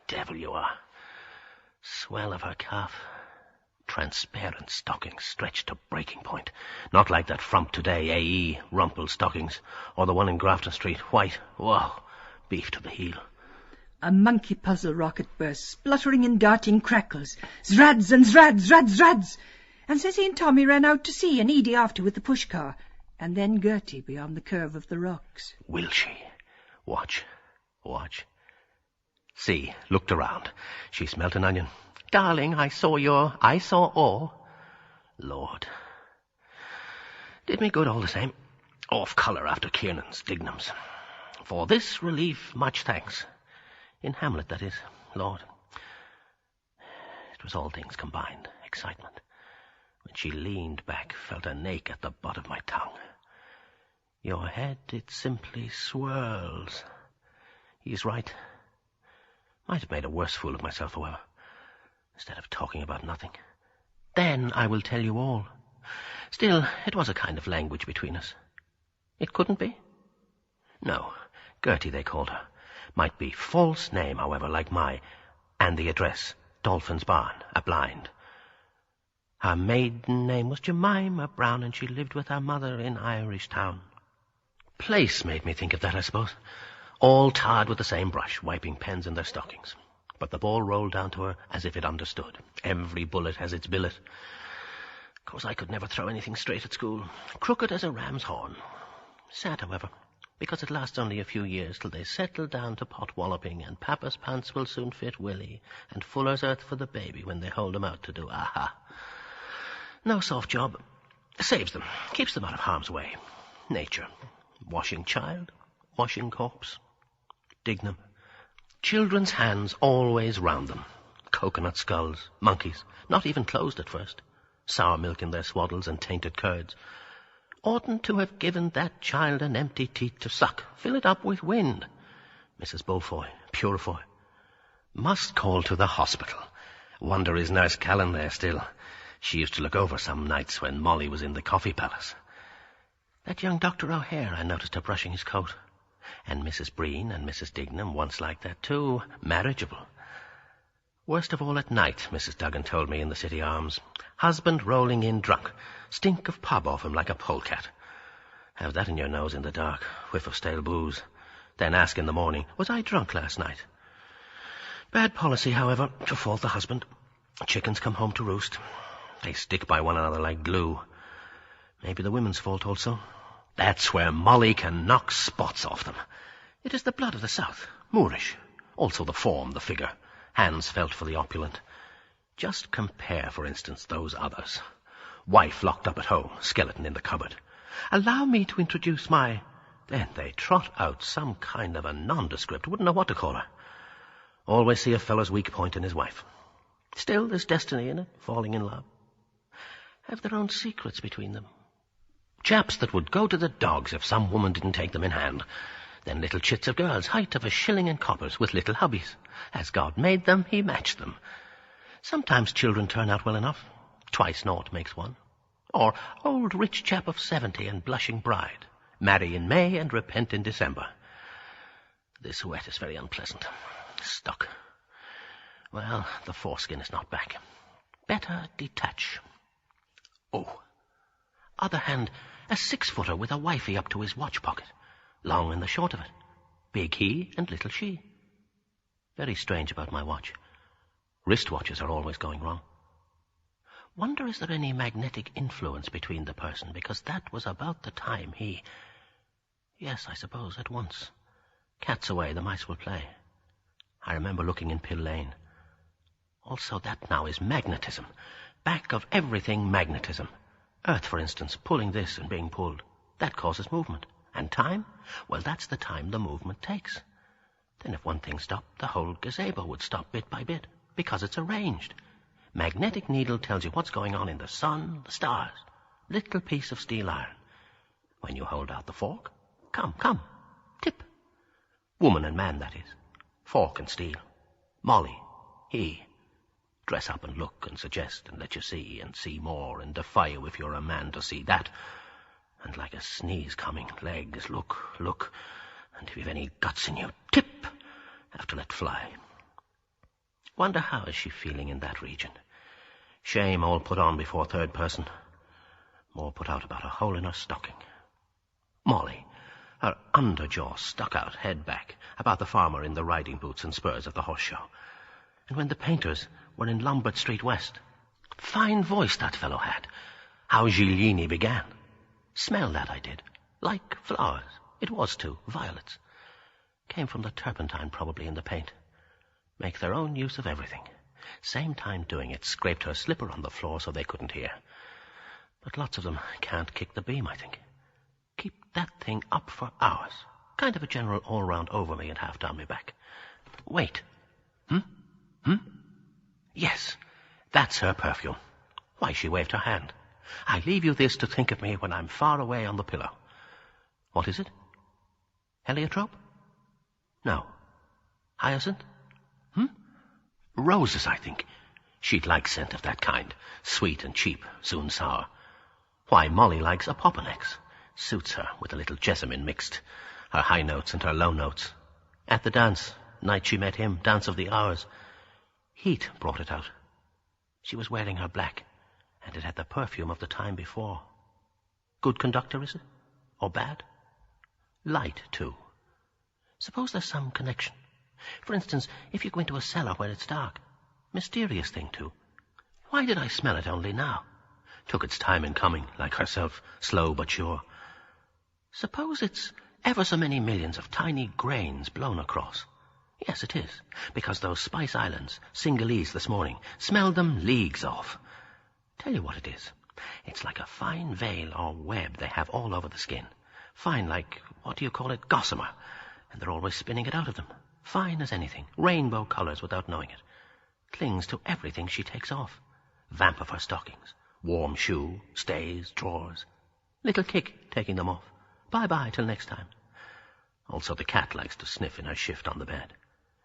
Devil you are. Swell of her calf. Transparent stockings stretched to breaking point. Not like that frump today, A.E., rumpled stockings, or the one in Grafton Street, white. Whoa, beef to the heel. A monkey puzzle rocket burst, spluttering and darting crackles. Zrads and zrads, zrads, zrads. And Sissy and Tommy ran out to sea, and Edie after with the push-car. And then Gertie beyond the curve of the rocks. Will she? Watch. See, looked around. She smelt an onion. Darling, I saw all. Lord. Did me good all the same. Off colour after Kiernan's Dignams. For this relief, much thanks. In Hamlet, that is, Lord. It was all things combined. Excitement. When she leaned back, felt an ache at the butt of my tongue. Your head, it simply swirls. He's right. Might have made a worse fool of myself, however. Instead of talking about nothing. Then I will tell you all. Still, it was a kind of language between us. It couldn't be? No, Gertie they called her. Might be false name, however, like my, and the address, Dolphin's Barn, a blind. Her maiden name was Jemima Brown, and she lived with her mother in Irish Town. Place made me think of that, I suppose. All tarred with the same brush, wiping pens in their stockings. But the ball rolled down to her as if it understood. Every bullet has its billet. Of course, I could never throw anything straight at school. Crooked as a ram's horn. Sad, however, because it lasts only a few years till they settle down to pot walloping, and Papa's pants will soon fit Willie, and Fuller's Earth for the baby when they hold him out to do aha. No soft job. Saves them. Keeps them out of harm's way. Nature. Washing child. Washing corpse. Dignam. Children's hands always round them. Coconut skulls, monkeys, not even closed at first. Sour milk in their swaddles and tainted curds. Oughtn't to have given that child an empty teat to suck. Fill it up with wind. Mrs. Beaufoy, Purefoy. Must call to the hospital. Wonder is Nurse Callan there still. She used to look over some nights when Molly was in the coffee palace. That young Dr. O'Hare, I noticed her brushing his coat. And Mrs. Breen and Mrs. Dignam once like that, too. Marriageable. Worst of all at night, Mrs. Duggan told me in the City Arms. Husband rolling in drunk. Stink of pub off him like a polecat. Have that in your nose in the dark, whiff of stale booze. Then ask in the morning, was I drunk last night? Bad policy, however, to fault the husband. Chickens come home to roost. They stick by one another like glue. Maybe the women's fault also. That's where Molly can knock spots off them. It is the blood of the South, Moorish. Also the form, the figure. Hands felt for the opulent. Just compare, for instance, those others. Wife locked up at home, skeleton in the cupboard. Allow me to introduce my... Then they trot out some kind of a nondescript, wouldn't know what to call her. Always see a fellow's weak point in his wife. Still, there's destiny in it, falling in love. Have their own secrets between them. Chaps that would go to the dogs if some woman didn't take them in hand. Then little chits of girls, height of a shilling in coppers, with little hubbies. As God made them, he matched them. Sometimes children turn out well enough. Twice naught makes one. Or old rich chap of 70 and blushing bride. Marry in May and repent in December. This wet is very unpleasant. Stuck. Well, the foreskin is not back. Better detach. Oh. Other hand, a 6-footer with a wifey up to his watch pocket. Long and the short of it. Big he and little she. Very strange about my watch. Wristwatches are always going wrong. Wonder is there any magnetic influence between the person, because that was about the time he... Yes, I suppose, at once. Cat's away, the mice will play. I remember looking in Pill Lane. Also, that now is magnetism. Back of everything, magnetism. Earth, for instance, pulling this and being pulled. That causes movement. And time? Well, that's the time the movement takes. Then if one thing stopped, the whole gazebo would stop bit by bit, because it's arranged. Magnetic needle tells you what's going on in the sun, the stars. Little piece of steel iron. When you hold out the fork, come, tip. Woman and man, that is. Fork and steel. Molly, he. Dress up and look and suggest and let you see and see more and defy you if you're a man to see that. And like a sneeze coming, legs, look. And if you've any guts in you, tip. Have to let fly. Wonder how is she feeling in that region. Shame all put on before third person. More put out about a hole in her stocking. Molly, her underjaw stuck out, head back, about the farmer in the riding boots and spurs at the horse show. And when the painters were in Lombard Street West. Fine voice that fellow had. How Giglini began. Smell that I did. Like flowers. It was too. Violets. Came from the turpentine probably in the paint. Make their own use of everything. Same time doing it, scraped her slipper on the floor so they couldn't hear. But lots of them can't kick the beam, I think. Keep that thing up for hours. Kind of a general all-round over me and half down me back. Wait. Yes, that's her perfume. Why, she waved her hand. I leave you this to think of me when I'm far away on the pillow. What is it? Heliotrope? No. Hyacinth? Roses, I think. She'd like scent of that kind. Sweet and cheap, soon sour. Why, Molly likes Apoponex. Suits her with a little jessamine mixed. Her high notes and her low notes. At the dance, night she met him, dance of the hours. Heat brought it out. She was wearing her black, and it had the perfume of the time before. Good conductor, is it? Or bad? Light, too. Suppose there's some connection. For instance, if you go into a cellar where it's dark. Mysterious thing, too. Why did I smell it only now? Took its time in coming, like herself, slow but sure. Suppose it's ever so many millions of tiny grains blown across. Yes, it is, because those Spice Islands, Singhalese this morning, smelled them leagues off. Tell you what it is. It's like a fine veil or web they have all over the skin. Fine like, what do you call it, gossamer. And they're always spinning it out of them. Fine as anything, rainbow colors without knowing it. Clings to everything she takes off. Vamp of her stockings, warm shoe, stays, drawers. Little kick taking them off. Bye-bye till next time. Also the cat likes to sniff in her shift on the bed.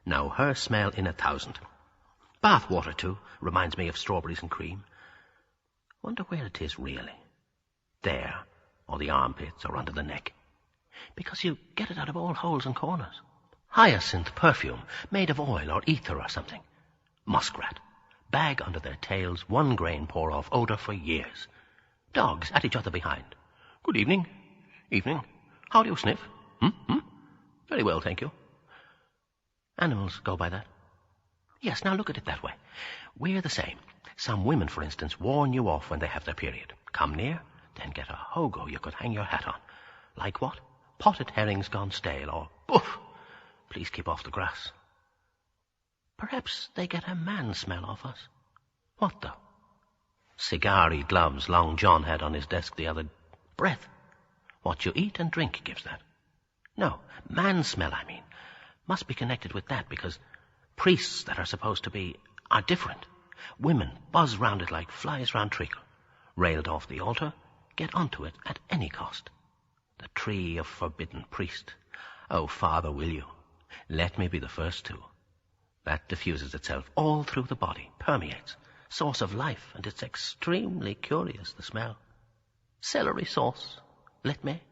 Now her smell in 1,000. Bath water, too, reminds me of strawberries and cream. Wonder where it is really. There, or the armpits, or under the neck. Because you get it out of all holes and corners. Hyacinth perfume, made of oil or ether or something. Muskrat. Bag under their tails, 1 grain pour off odor for years. Dogs at each other behind. Good evening. Evening. How do you sniff? Very well, thank you. Animals go by that. Yes, now look at it that way. We're the same. Some women, for instance, warn you off when they have their period. Come near, then get a hogo you could hang your hat on. Like what? Potted herrings gone stale, or boof! Please keep off the grass. Perhaps they get a man smell off us. What, though? Cigar-y gloves Long John had on his desk the other... Breath. What you eat and drink gives that. No, man smell, I mean. Must be connected with that, because priests that are supposed to be are different. Women buzz round it like flies round treacle. Railed off the altar, get onto it at any cost. The tree of forbidden priest. Oh, Father, will you? Let me be the first to. That diffuses itself all through the body, permeates. Source of life, and it's extremely curious, the smell. Celery sauce. Let me.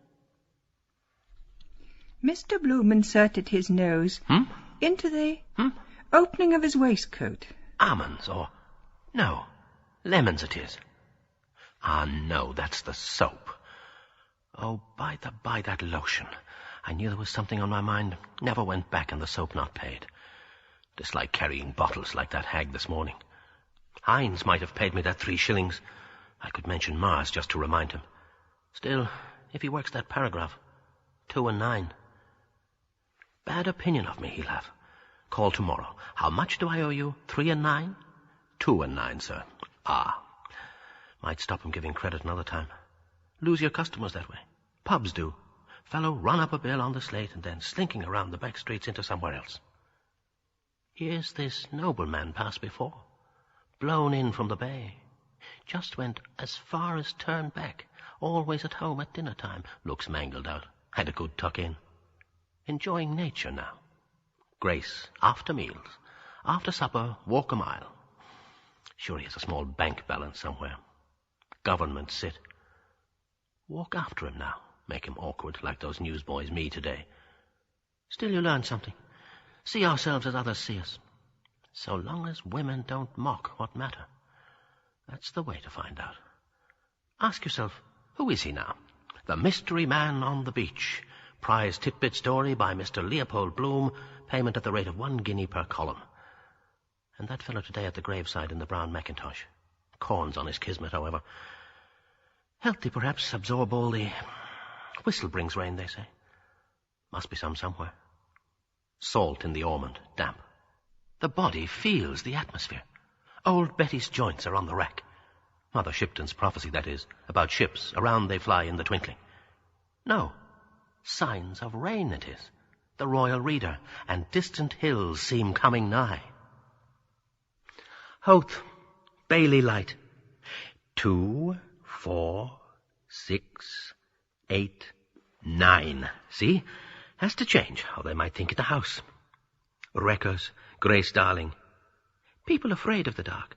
Mr. Bloom inserted his nose into the opening of his waistcoat. Almonds, or... No, lemons it is. Ah, no, that's the soap. Oh, by that lotion. I knew there was something on my mind. Never went back and the soap not paid. Dislike carrying bottles like that hag this morning. Hines might have paid me that 3 shillings. I could mention Mars just to remind him. Still, if he works that paragraph, 2 and 9. Bad opinion of me he'll have. Call tomorrow. How much do I owe you? 3 and 9? 2 and 9, sir. Ah. Might stop him giving credit another time. Lose your customers that way. Pubs do. Fellow run up a bill on the slate and then slinking around the back streets into somewhere else. Here's this nobleman passed before. Blown in from the bay. Just went as far as Turnback. Always at home at dinner time. Looks mangled out. Had a good tuck in. Enjoying nature now. Grace, after meals. After supper, walk a mile. Sure he has a small bank balance somewhere. Government sit. Walk after him now. Make him awkward like those newsboys me today. Still you learn something. See ourselves as others see us. So long as women don't mock what matter. That's the way to find out. Ask yourself, who is he now? The mystery man on the beach. Prize titbit story by Mr. Leopold Bloom. Payment at the rate of 1 guinea per column. And that fellow today at the graveside in the brown mackintosh. Corns on his kismet, however. Healthy, perhaps, absorb all the... Whistle brings rain, they say. Must be some somewhere. Salt in the Ormond, damp. The body feels the atmosphere. Old Betty's joints are on the rack. Mother Shipton's prophecy, that is, about ships, around they fly in the twinkling. No, signs of rain it is. The Royal Reader, and distant hills seem coming nigh. Hoth, Bailey Light. 2, 4, 6, 8, 9. See? Has to change how they might think it a house. Wreckers, Grace Darling. People afraid of the dark.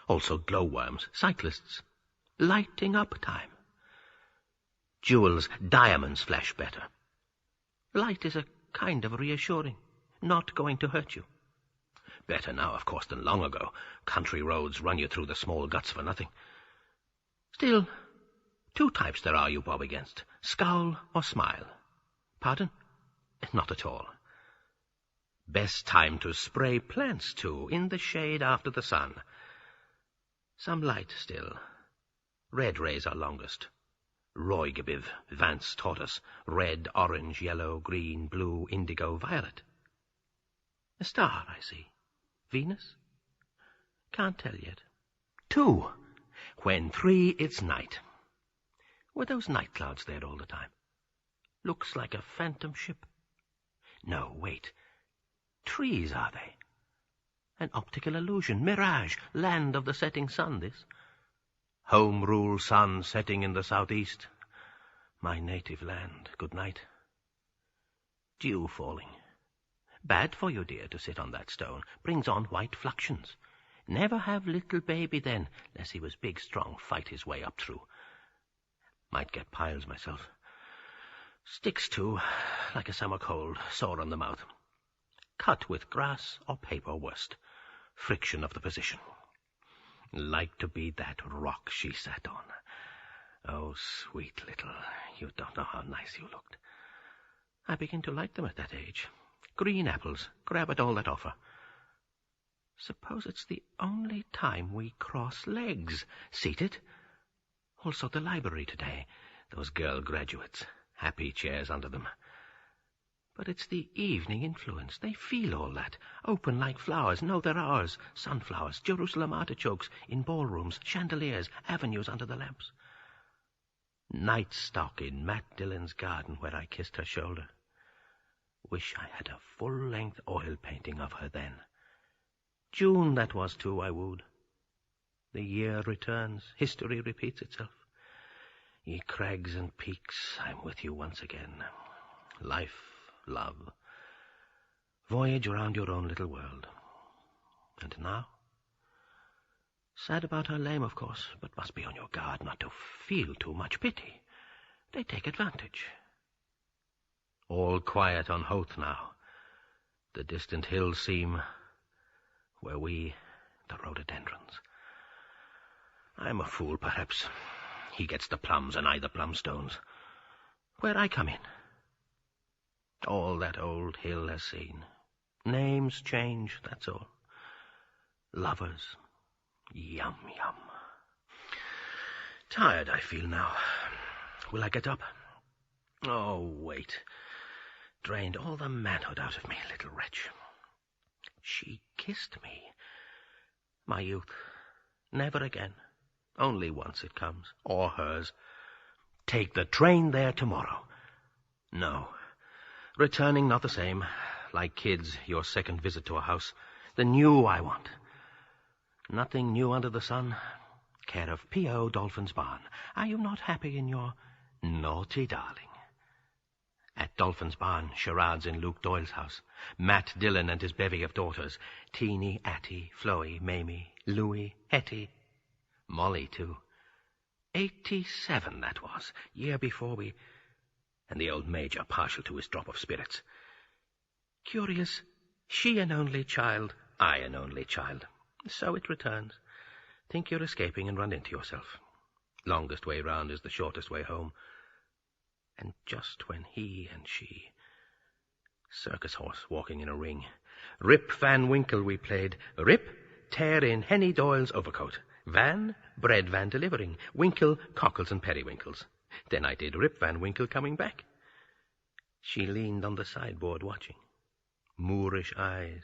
Also glowworms, cyclists. Lighting up time. Jewels, diamonds flash better. Light is a kind of reassuring, not going to hurt you. Better now, of course, than long ago. Country roads run you through the small guts for nothing. Still, 2 types there are you bob against. Scowl or smile. Pardon? Not at all. Best time to spray plants, too, in the shade after the sun. Some light still. Red rays are longest. Roygabiv, Vance taught us. Red, orange, yellow, green, blue, indigo, violet. A star, I see. Venus? Can't tell yet. 2. When 3, it's night. Were those night clouds there all the time? Looks like a phantom ship. No, wait. Trees, are they? An optical illusion, mirage, land of the setting sun, this. Home rule sun setting in the southeast. My native land, good night. Dew falling. Bad for you, dear, to sit on that stone. Brings on white fluxions. Never have little baby then, lest he was big, strong, fight his way up through. Might get piles myself. Sticks too, like a summer cold, sore on the mouth. Cut with grass or paper worst. Friction of the position. Like to be that rock she sat on. Oh, sweet little, you don't know how nice you looked. I begin to like them at that age. Green apples, grab at all that offer. Suppose it's the only time we cross legs. Seated. Also the library today. Those girl graduates. Happy chairs under them. But it's the evening influence. They feel all that. Open like flowers. No, they're ours. Sunflowers, Jerusalem artichokes, in ballrooms, chandeliers, avenues under the lamps. Night stock in Matt Dillon's garden where I kissed her shoulder. Wish I had a full-length oil painting of her then. June that was too, I wooed. The year returns. History repeats itself. Ye crags and peaks, I'm with you once again. Life, love. Voyage around your own little world. And now? Sad about her lame, of course, but must be on your guard not to feel too much pity. They take advantage. All quiet on Hoath now. The distant hills seem where we, the rhododendrons. I'm a fool, perhaps. He gets the plums and I the plumstones. Where I come in. All that old hill has seen. Names change, that's all. Lovers. Yum, yum. Tired I feel now. Will I get up? Oh, wait. Drained all the manhood out of me, little wretch. She kissed me. My youth. Never again. Only once it comes. Or hers. Take the train there tomorrow. No. Returning not the same. Like kids, your second visit to a house. The new I want. Nothing new under the sun. Care of P.O. Dolphin's Barn. Are you not happy in your naughty darling? At Dolphin's Barn, charades in Luke Doyle's house. Matt Dillon and his bevy of daughters. Teeny, Atty, Floey, Mamie, Louie, Hetty. Molly, too. 87, that was. Year before we... And the old Major, partial to his drop of spirits. Curious. She an only child, I an only child. So it returns. Think you're escaping and run into yourself. Longest way round is the shortest way home. And just when he and she... Circus horse walking in a ring. Rip Van Winkle we played. Rip, tear in Henny Doyle's overcoat. Van, bread van delivering. Winkle, cockles and periwinkles. Then I did Rip Van Winkle coming back. She leaned on the sideboard watching. Moorish eyes.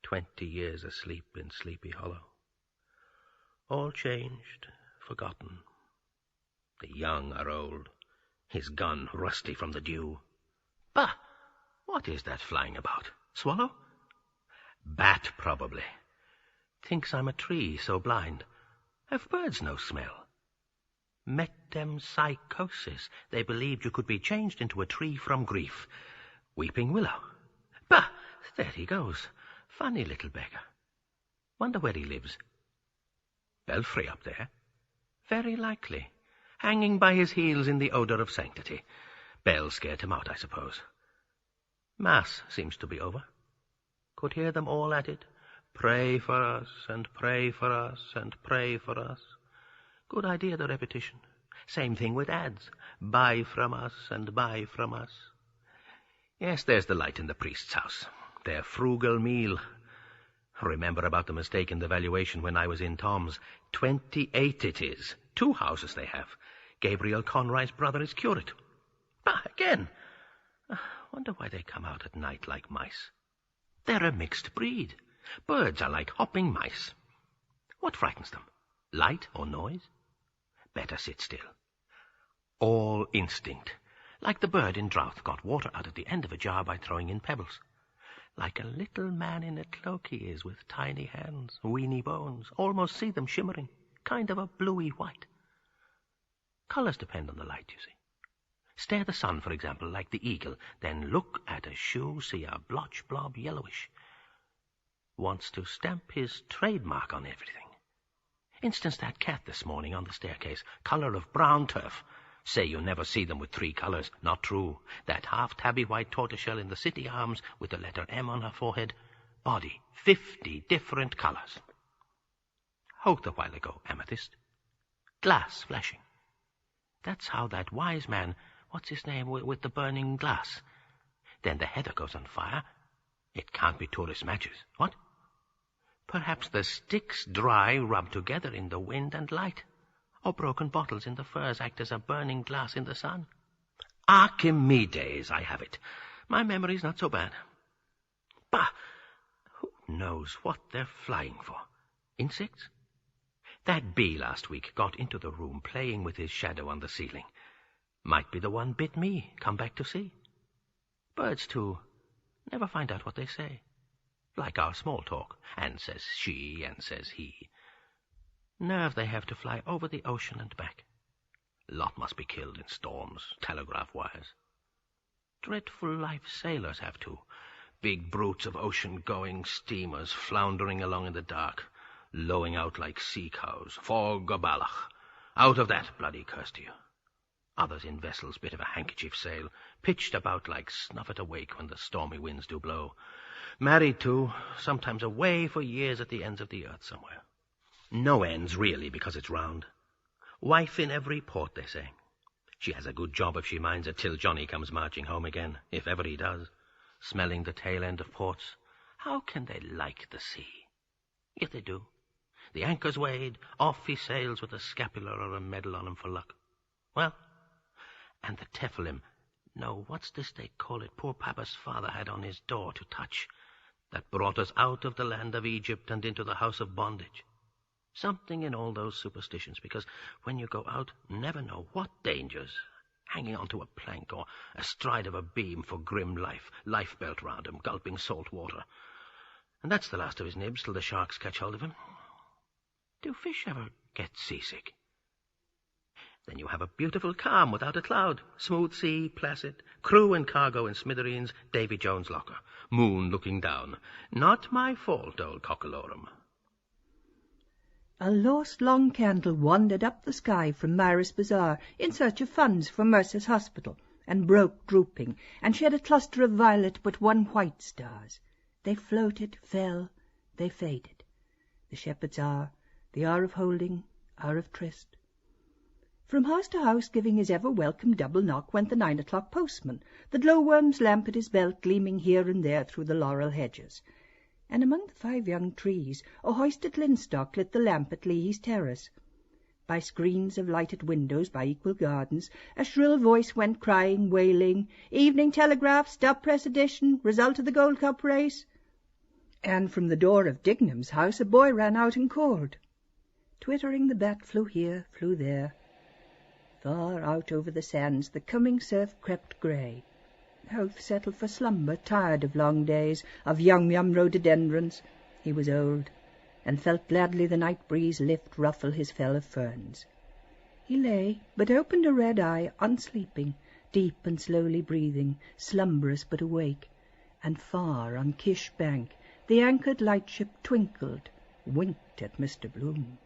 20 years asleep in Sleepy Hollow. All changed, forgotten. The young are old. His gun rusty from the dew. Bah! What is that flying about? Swallow? Bat, probably. Thinks I'm a tree, so blind. Have birds no smell? Metempsychosis. They believed you could be changed into a tree from grief. Weeping willow. Bah! There he goes. Funny little beggar. Wonder where he lives. Belfry up there. Very likely. Hanging by his heels in the odour of sanctity. Bells scared him out, I suppose. Mass seems to be over. Could hear them all at it. Pray for us, and pray for us, and pray for us. Good idea, the repetition. Same thing with ads. Buy from us, and buy from us. Yes, there's the light in the priest's house. Their frugal meal. Remember about the mistake in the valuation when I was in Tom's. 28 it is. 2 houses they have. Gabriel Conroy's brother is curate. Bah, again. Wonder why they come out at night like mice. They're a mixed breed. Birds are like hopping mice. What frightens them? Light or noise? Better sit still. All instinct. Like the bird in drought got water out of the end of a jar by throwing in pebbles. Like a little man in a cloak he is, with tiny hands, weeny bones. Almost see them shimmering. Kind of a bluey white. Colours depend on the light, you see. Stare the sun, for example, like the eagle. Then look at a shoe, see a blotch blob yellowish. Wants to stamp his trademark on everything. Instance that cat this morning on the staircase. Colour of brown turf. Say you never see them with 3 colours. Not true. That half-tabby white tortoiseshell in the city arms with the letter M on her forehead. Body, 50 different colours. Hoath a while ago, amethyst. Glass flashing. That's how that wise man, what's his name, with the burning glass. Then the heather goes on fire. It can't be tourist matches. What? Perhaps the sticks dry rub together in the wind and light. Or broken bottles in the firs act as a burning glass in the sun. Archimedes, I have it. My memory's not so bad. Bah! Who knows what they're flying for? Insects? That bee last week got into the room playing with his shadow on the ceiling. Might be the one bit me, come back to see. Birds, too, never find out what they say. Like our small talk, and says she, and says he. Nerve they have to fly over the ocean and back. Lot must be killed in storms, telegraph wires. Dreadful life sailors have to. Big brutes of ocean-going steamers floundering along in the dark, lowing out like sea cows. For Gobalach. Out of that, bloody curse to you. Others in vessels, bit of a handkerchief sail, pitched about like snuffet awake when the stormy winds do blow. Married too, sometimes away for years at the ends of the earth somewhere. No ends, really, because it's round. Wife in every port, they say. She has a good job if she minds it till Johnny comes marching home again, if ever he does, smelling the tail end of ports. How can they like the sea? Yet they do. The anchor's weighed, off he sails with a scapular or a medal on him for luck. Well, and the tephilim, no, what's this they call it poor Papa's father had on his door to touch, that brought us out of the land of Egypt and into the house of bondage. Something in all those superstitions, because when you go out, never know what dangers, hanging onto a plank or astride of a beam for grim life, lifebelt round him, gulping salt water. And that's the last of his nibs till the sharks catch hold of him. Do fish ever get seasick? Then you have a beautiful calm without a cloud, smooth sea, placid, crew and cargo in smithereens, Davy Jones' locker, moon looking down. Not my fault, old cockalorum. A lost long candle wandered up the sky from Maris Bazaar in search of funds for Mercer's hospital, and broke drooping, and shed a cluster of violet but one white stars. They floated, fell, they faded. The shepherd's hour, the hour of holding, hour of tryst. From house to house, giving his ever-welcome double knock, went the 9 o'clock postman, the glowworm's lamp at his belt gleaming here and there through the laurel hedges. And among the 5 young trees, a hoisted linstock lit the lamp at Leahy's terrace. By screens of lighted windows, by equal gardens, a shrill voice went crying, wailing, "Evening Telegraph, stop press edition, result of the Gold Cup race." And from the door of Dignam's house a boy ran out and called. Twittering the bat flew here, flew there. Far out over the sands the coming surf crept grey. Howth settled for slumber, tired of long days, of yum-yum rhododendrons. He was old, and felt gladly the night breeze lift, ruffle his fell of ferns. He lay, but opened a red eye, unsleeping, deep and slowly breathing, slumberous but awake, and far on Kish Bank the anchored lightship twinkled, winked at Mr. Bloom.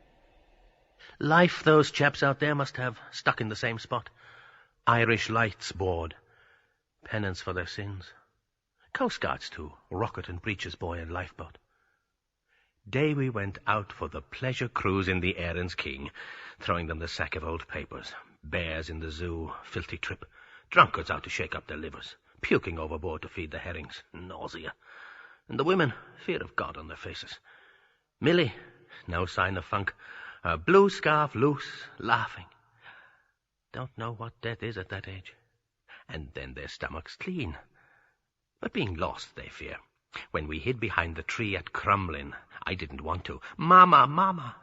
Life those chaps out there must have, stuck in the same spot. Irish lights board. Penance for their sins. Coastguards, too, rocket and breeches boy and lifeboat. Davy went out for the pleasure cruise in the Erin's King, throwing them the sack of old papers. Bears in the zoo, filthy trip. Drunkards out to shake up their livers. Puking overboard to feed the herrings. Nausea. And the women, fear of God on their faces. Millie, no sign of funk. Her blue scarf loose, laughing. Don't know what death is at that age. And then their stomachs clean. But being lost, they fear. When we hid behind the tree at Crumlin, I didn't want to. Mama, mama!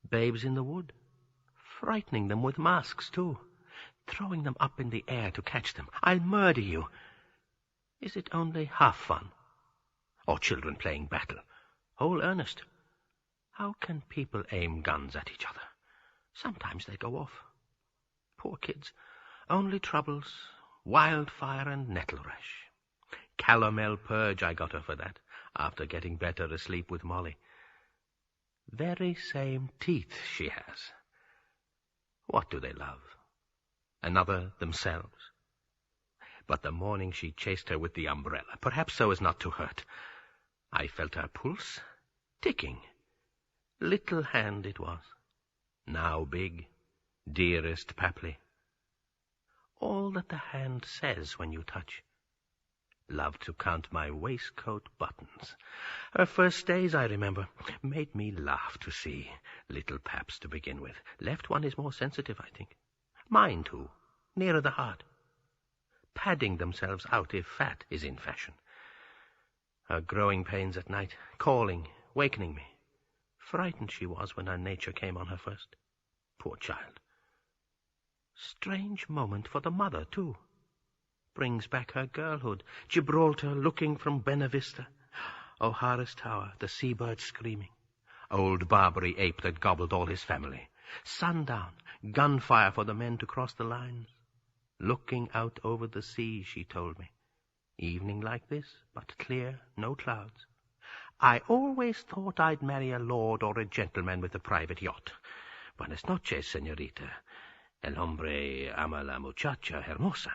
Babes in the wood. Frightening them with masks, too. Throwing them up in the air to catch them. I'll murder you. Is it only half fun? Or children playing battle? Whole earnest? How can people aim guns at each other? Sometimes they go off. Poor kids. Only troubles, wildfire and nettle rash. Calomel purge I got her for that, after getting better asleep with Molly. Very same teeth she has. What do they love? Another themselves? But the morning she chased her with the umbrella, perhaps so as not to hurt, I felt her pulse ticking. Little hand it was, now big, dearest Papley. All that the hand says when you touch. Loved to count my waistcoat buttons. Her first days, I remember, made me laugh to see. Little paps to begin with. Left one is more sensitive, I think. Mine, too, nearer the heart. Padding themselves out if fat is in fashion. Her growing pains at night, calling, wakening me. Frightened she was when her nature came on her first. Poor child. Strange moment for the mother, too. Brings back her girlhood, Gibraltar looking from Benavista, O'Hara's Tower, the seabird screaming, old Barbary ape that gobbled all his family, sundown, gunfire for the men to cross the lines, looking out over the sea, she told me. Evening like this, but clear, no clouds. I always thought I'd marry a lord or a gentleman with a private yacht. Buenas noches, señorita. El hombre ama la muchacha hermosa.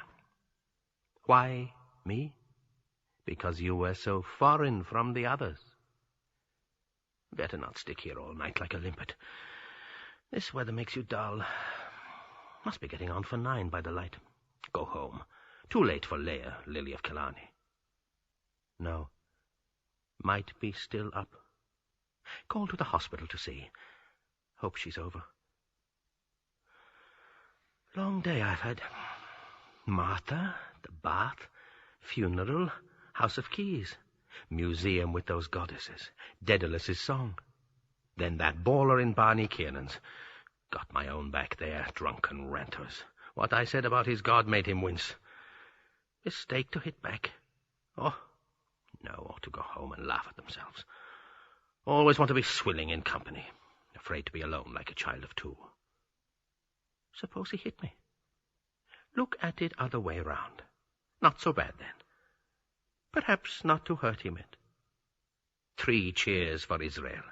Why me? Because you were so foreign from the others. Better not stick here all night like a limpet. This weather makes you dull. Must be getting on for 9 by the light. Go home. Too late for Leia, Lily of Killarney. No. Might be still up. Call to the hospital to see. Hope she's over. Long day I've had. Martha, the bath, funeral, House of Keys, museum with those goddesses, Daedalus's song. Then that baller in Barney Kiernan's. Got my own back there, drunken ranters. What I said about his god made him wince. Mistake to hit back. Oh, no, ought to go home and laugh at themselves. Always want to be swilling in company. Afraid to be alone like a child of 2. Suppose he hit me. Look at it other way round. Not so bad, then. Perhaps not to hurt him yet. 3 cheers for Israel.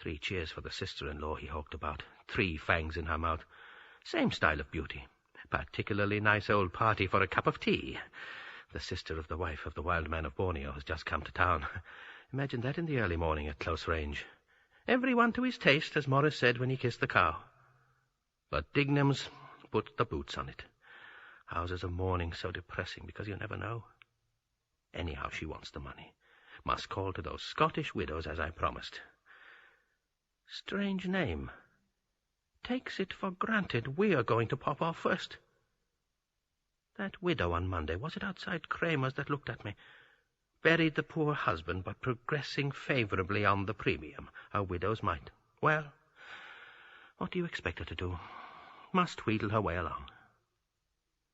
3 cheers for the sister-in-law he hawked about. 3 fangs in her mouth. Same style of beauty. Particularly nice old party for a cup of tea. The sister of the wife of the wild man of Borneo has just come to town. Imagine that in the early morning at close range. Everyone to his taste, as Morris said when he kissed the cow. But Dignam's put the boots on it. Houses of mourning so depressing because you never know. Anyhow, she wants the money. Must call to those Scottish widows as I promised. Strange name. Takes it for granted we're going to pop off first. That widow on Monday, was it outside Kramer's that looked at me? Buried the poor husband, but progressing favourably on the premium. Her widows might. Well, what do you expect her to do? Must wheedle her way along.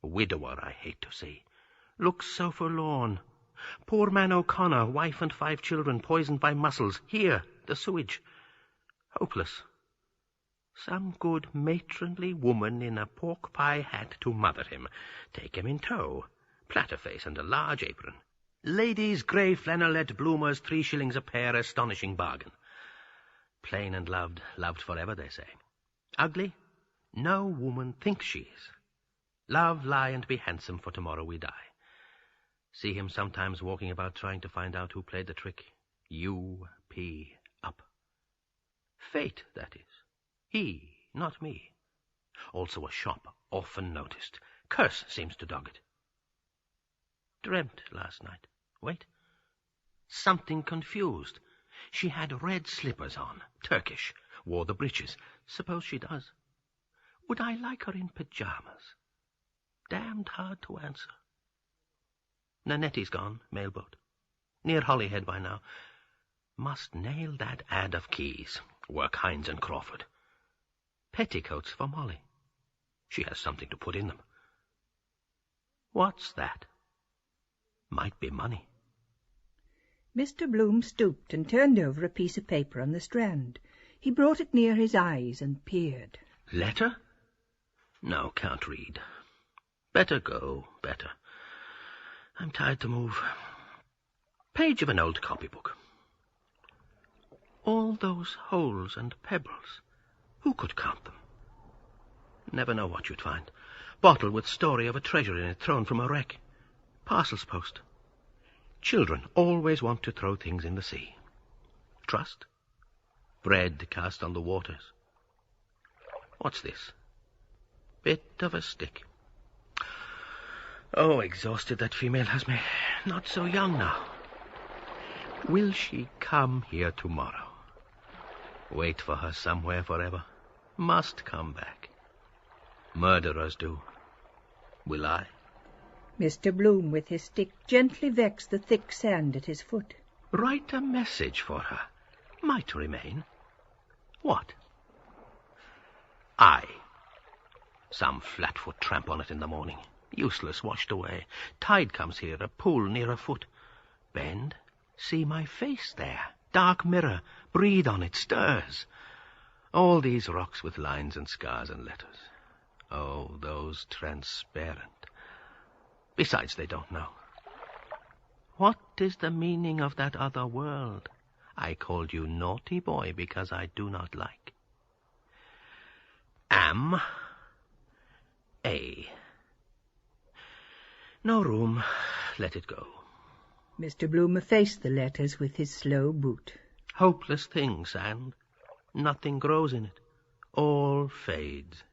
A widower I hate to see. Looks so forlorn. Poor man O'Connor, wife and 5 children, poisoned by mussels. Here, the sewage. Hopeless. Some good matronly woman in a pork pie hat to mother him. Take him in tow. Platter face and a large apron. Ladies' grey flannelette bloomers, 3 shillings a pair, astonishing bargain. Plain and loved, loved forever, they say. Ugly? No woman thinks she is. Love, lie, and be handsome, for tomorrow we die. See him sometimes walking about trying to find out who played the trick. U-P up. Fate, that is. He, not me. Also a shop, often noticed. Curse seems to dog it. Dreamt last night. Wait. Something confused. She had red slippers on, Turkish, wore the breeches. Suppose she does. Would I like her in pyjamas? Damned hard to answer. Nanetti's gone, mailboat. Near Holyhead by now. Must nail that ad of Keys. Work Hines and Crawford. Petticoats for Molly. She has something to put in them. What's that? Might be money. Mr. Bloom stooped and turned over a piece of paper on the strand. He brought it near his eyes and peered. Letter? No, can't read. Better go, better. I'm tired to move. Page of an old copybook. All those holes and pebbles. Who could count them? Never know what you'd find. Bottle with story of a treasure in it thrown from a wreck. Parcels post. Children always want to throw things in the sea. Trust? Bread cast on the waters. What's this? bit of a stick. Oh, exhausted that female has me. Not so young now. Will she come here tomorrow? Wait for her somewhere forever. Must come back. Murderers do. Will I? Mr. Bloom, with his stick, gently vexed the thick sand at his foot. Write a message for her. Might remain. What? Aye. Some flatfoot tramp on it in the morning. Useless, washed away. Tide comes here, a pool near a foot. Bend, see my face there. Dark mirror, breathe on it, stirs. All these rocks with lines and scars and letters. Oh, those transparent. Besides, they don't know. What is the meaning of that other world? I called you naughty boy because I do not like. Am. A. No room. Let it go. Mr. Bloom effaced the letters with his slow boot. Hopeless thing, sand. Nothing grows in it. All fades.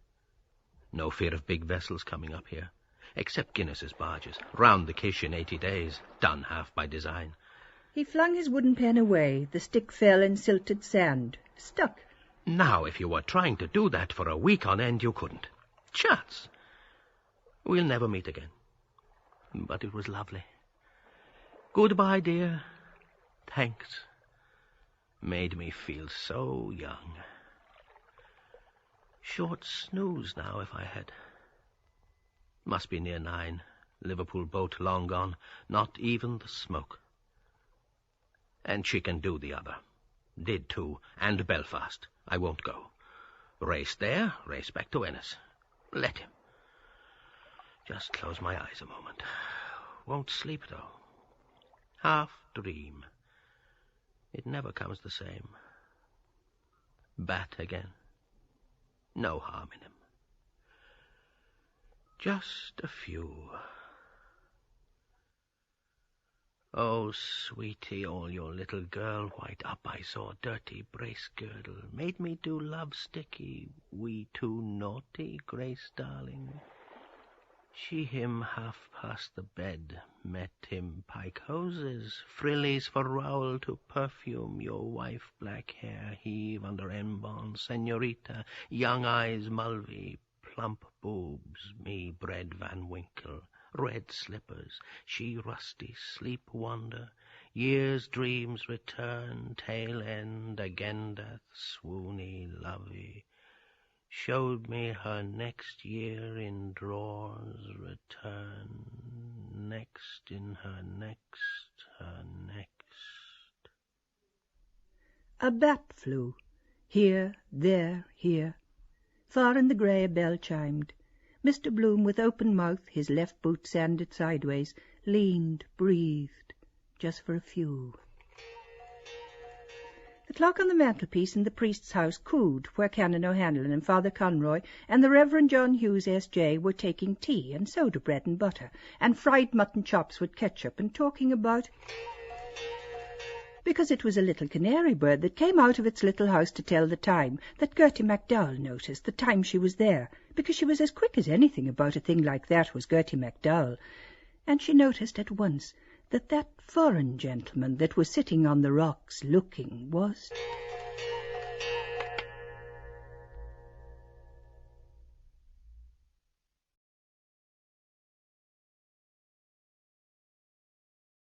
No fear of big vessels coming up here. Except Guinness's barges. Round the Kish in 80 days. Done half by design. He flung his wooden pen away. The stick fell in silted sand. Stuck. Now, if you were trying to do that for a week on end, you couldn't. Chance. We'll never meet again. But it was lovely. Goodbye, dear. Thanks. Made me feel so young. Short snooze now, if I had. Must be near 9. Liverpool boat long gone. Not even the smoke. And she can do the other. Did too. And Belfast. I won't go. Race there, race back to Ennis. Let him. Just close my eyes a moment. Won't sleep, though. Half dream. It never comes the same. Bat again. No harm in him. Just a few. Oh, sweetie, all your little girl, white up I saw, dirty brace girdle, made me do love sticky, we too naughty, Grace darling. She him half past the bed, met him pike hoses, frillies for rowel to perfume your wife black hair heave under embon, senorita, young eyes mulvey, plump boobs, me bread Van Winkle, red slippers, she rusty sleep wonder, year's dreams return, tail end, again death, swoony lovey. Showed me her next year in drawers, return, next in her next, her next. A bat flew, here, there, here. Far in the grey a bell chimed. Mr. Bloom, with open mouth, his left boot sanded sideways, leaned, breathed, just for a few. The clock on the mantelpiece in the priest's house cooed where Canon O'Hanlon and Father Conroy and the Reverend John Hughes S.J. were taking tea and soda bread and butter and fried mutton chops with ketchup and talking about... Because it was a little canary bird that came out of its little house to tell the time that Gertie MacDowell noticed the time she was there, because she was as quick as anything about a thing like that was Gertie MacDowell, and she noticed at once that foreign gentleman that was sitting on the rocks looking was...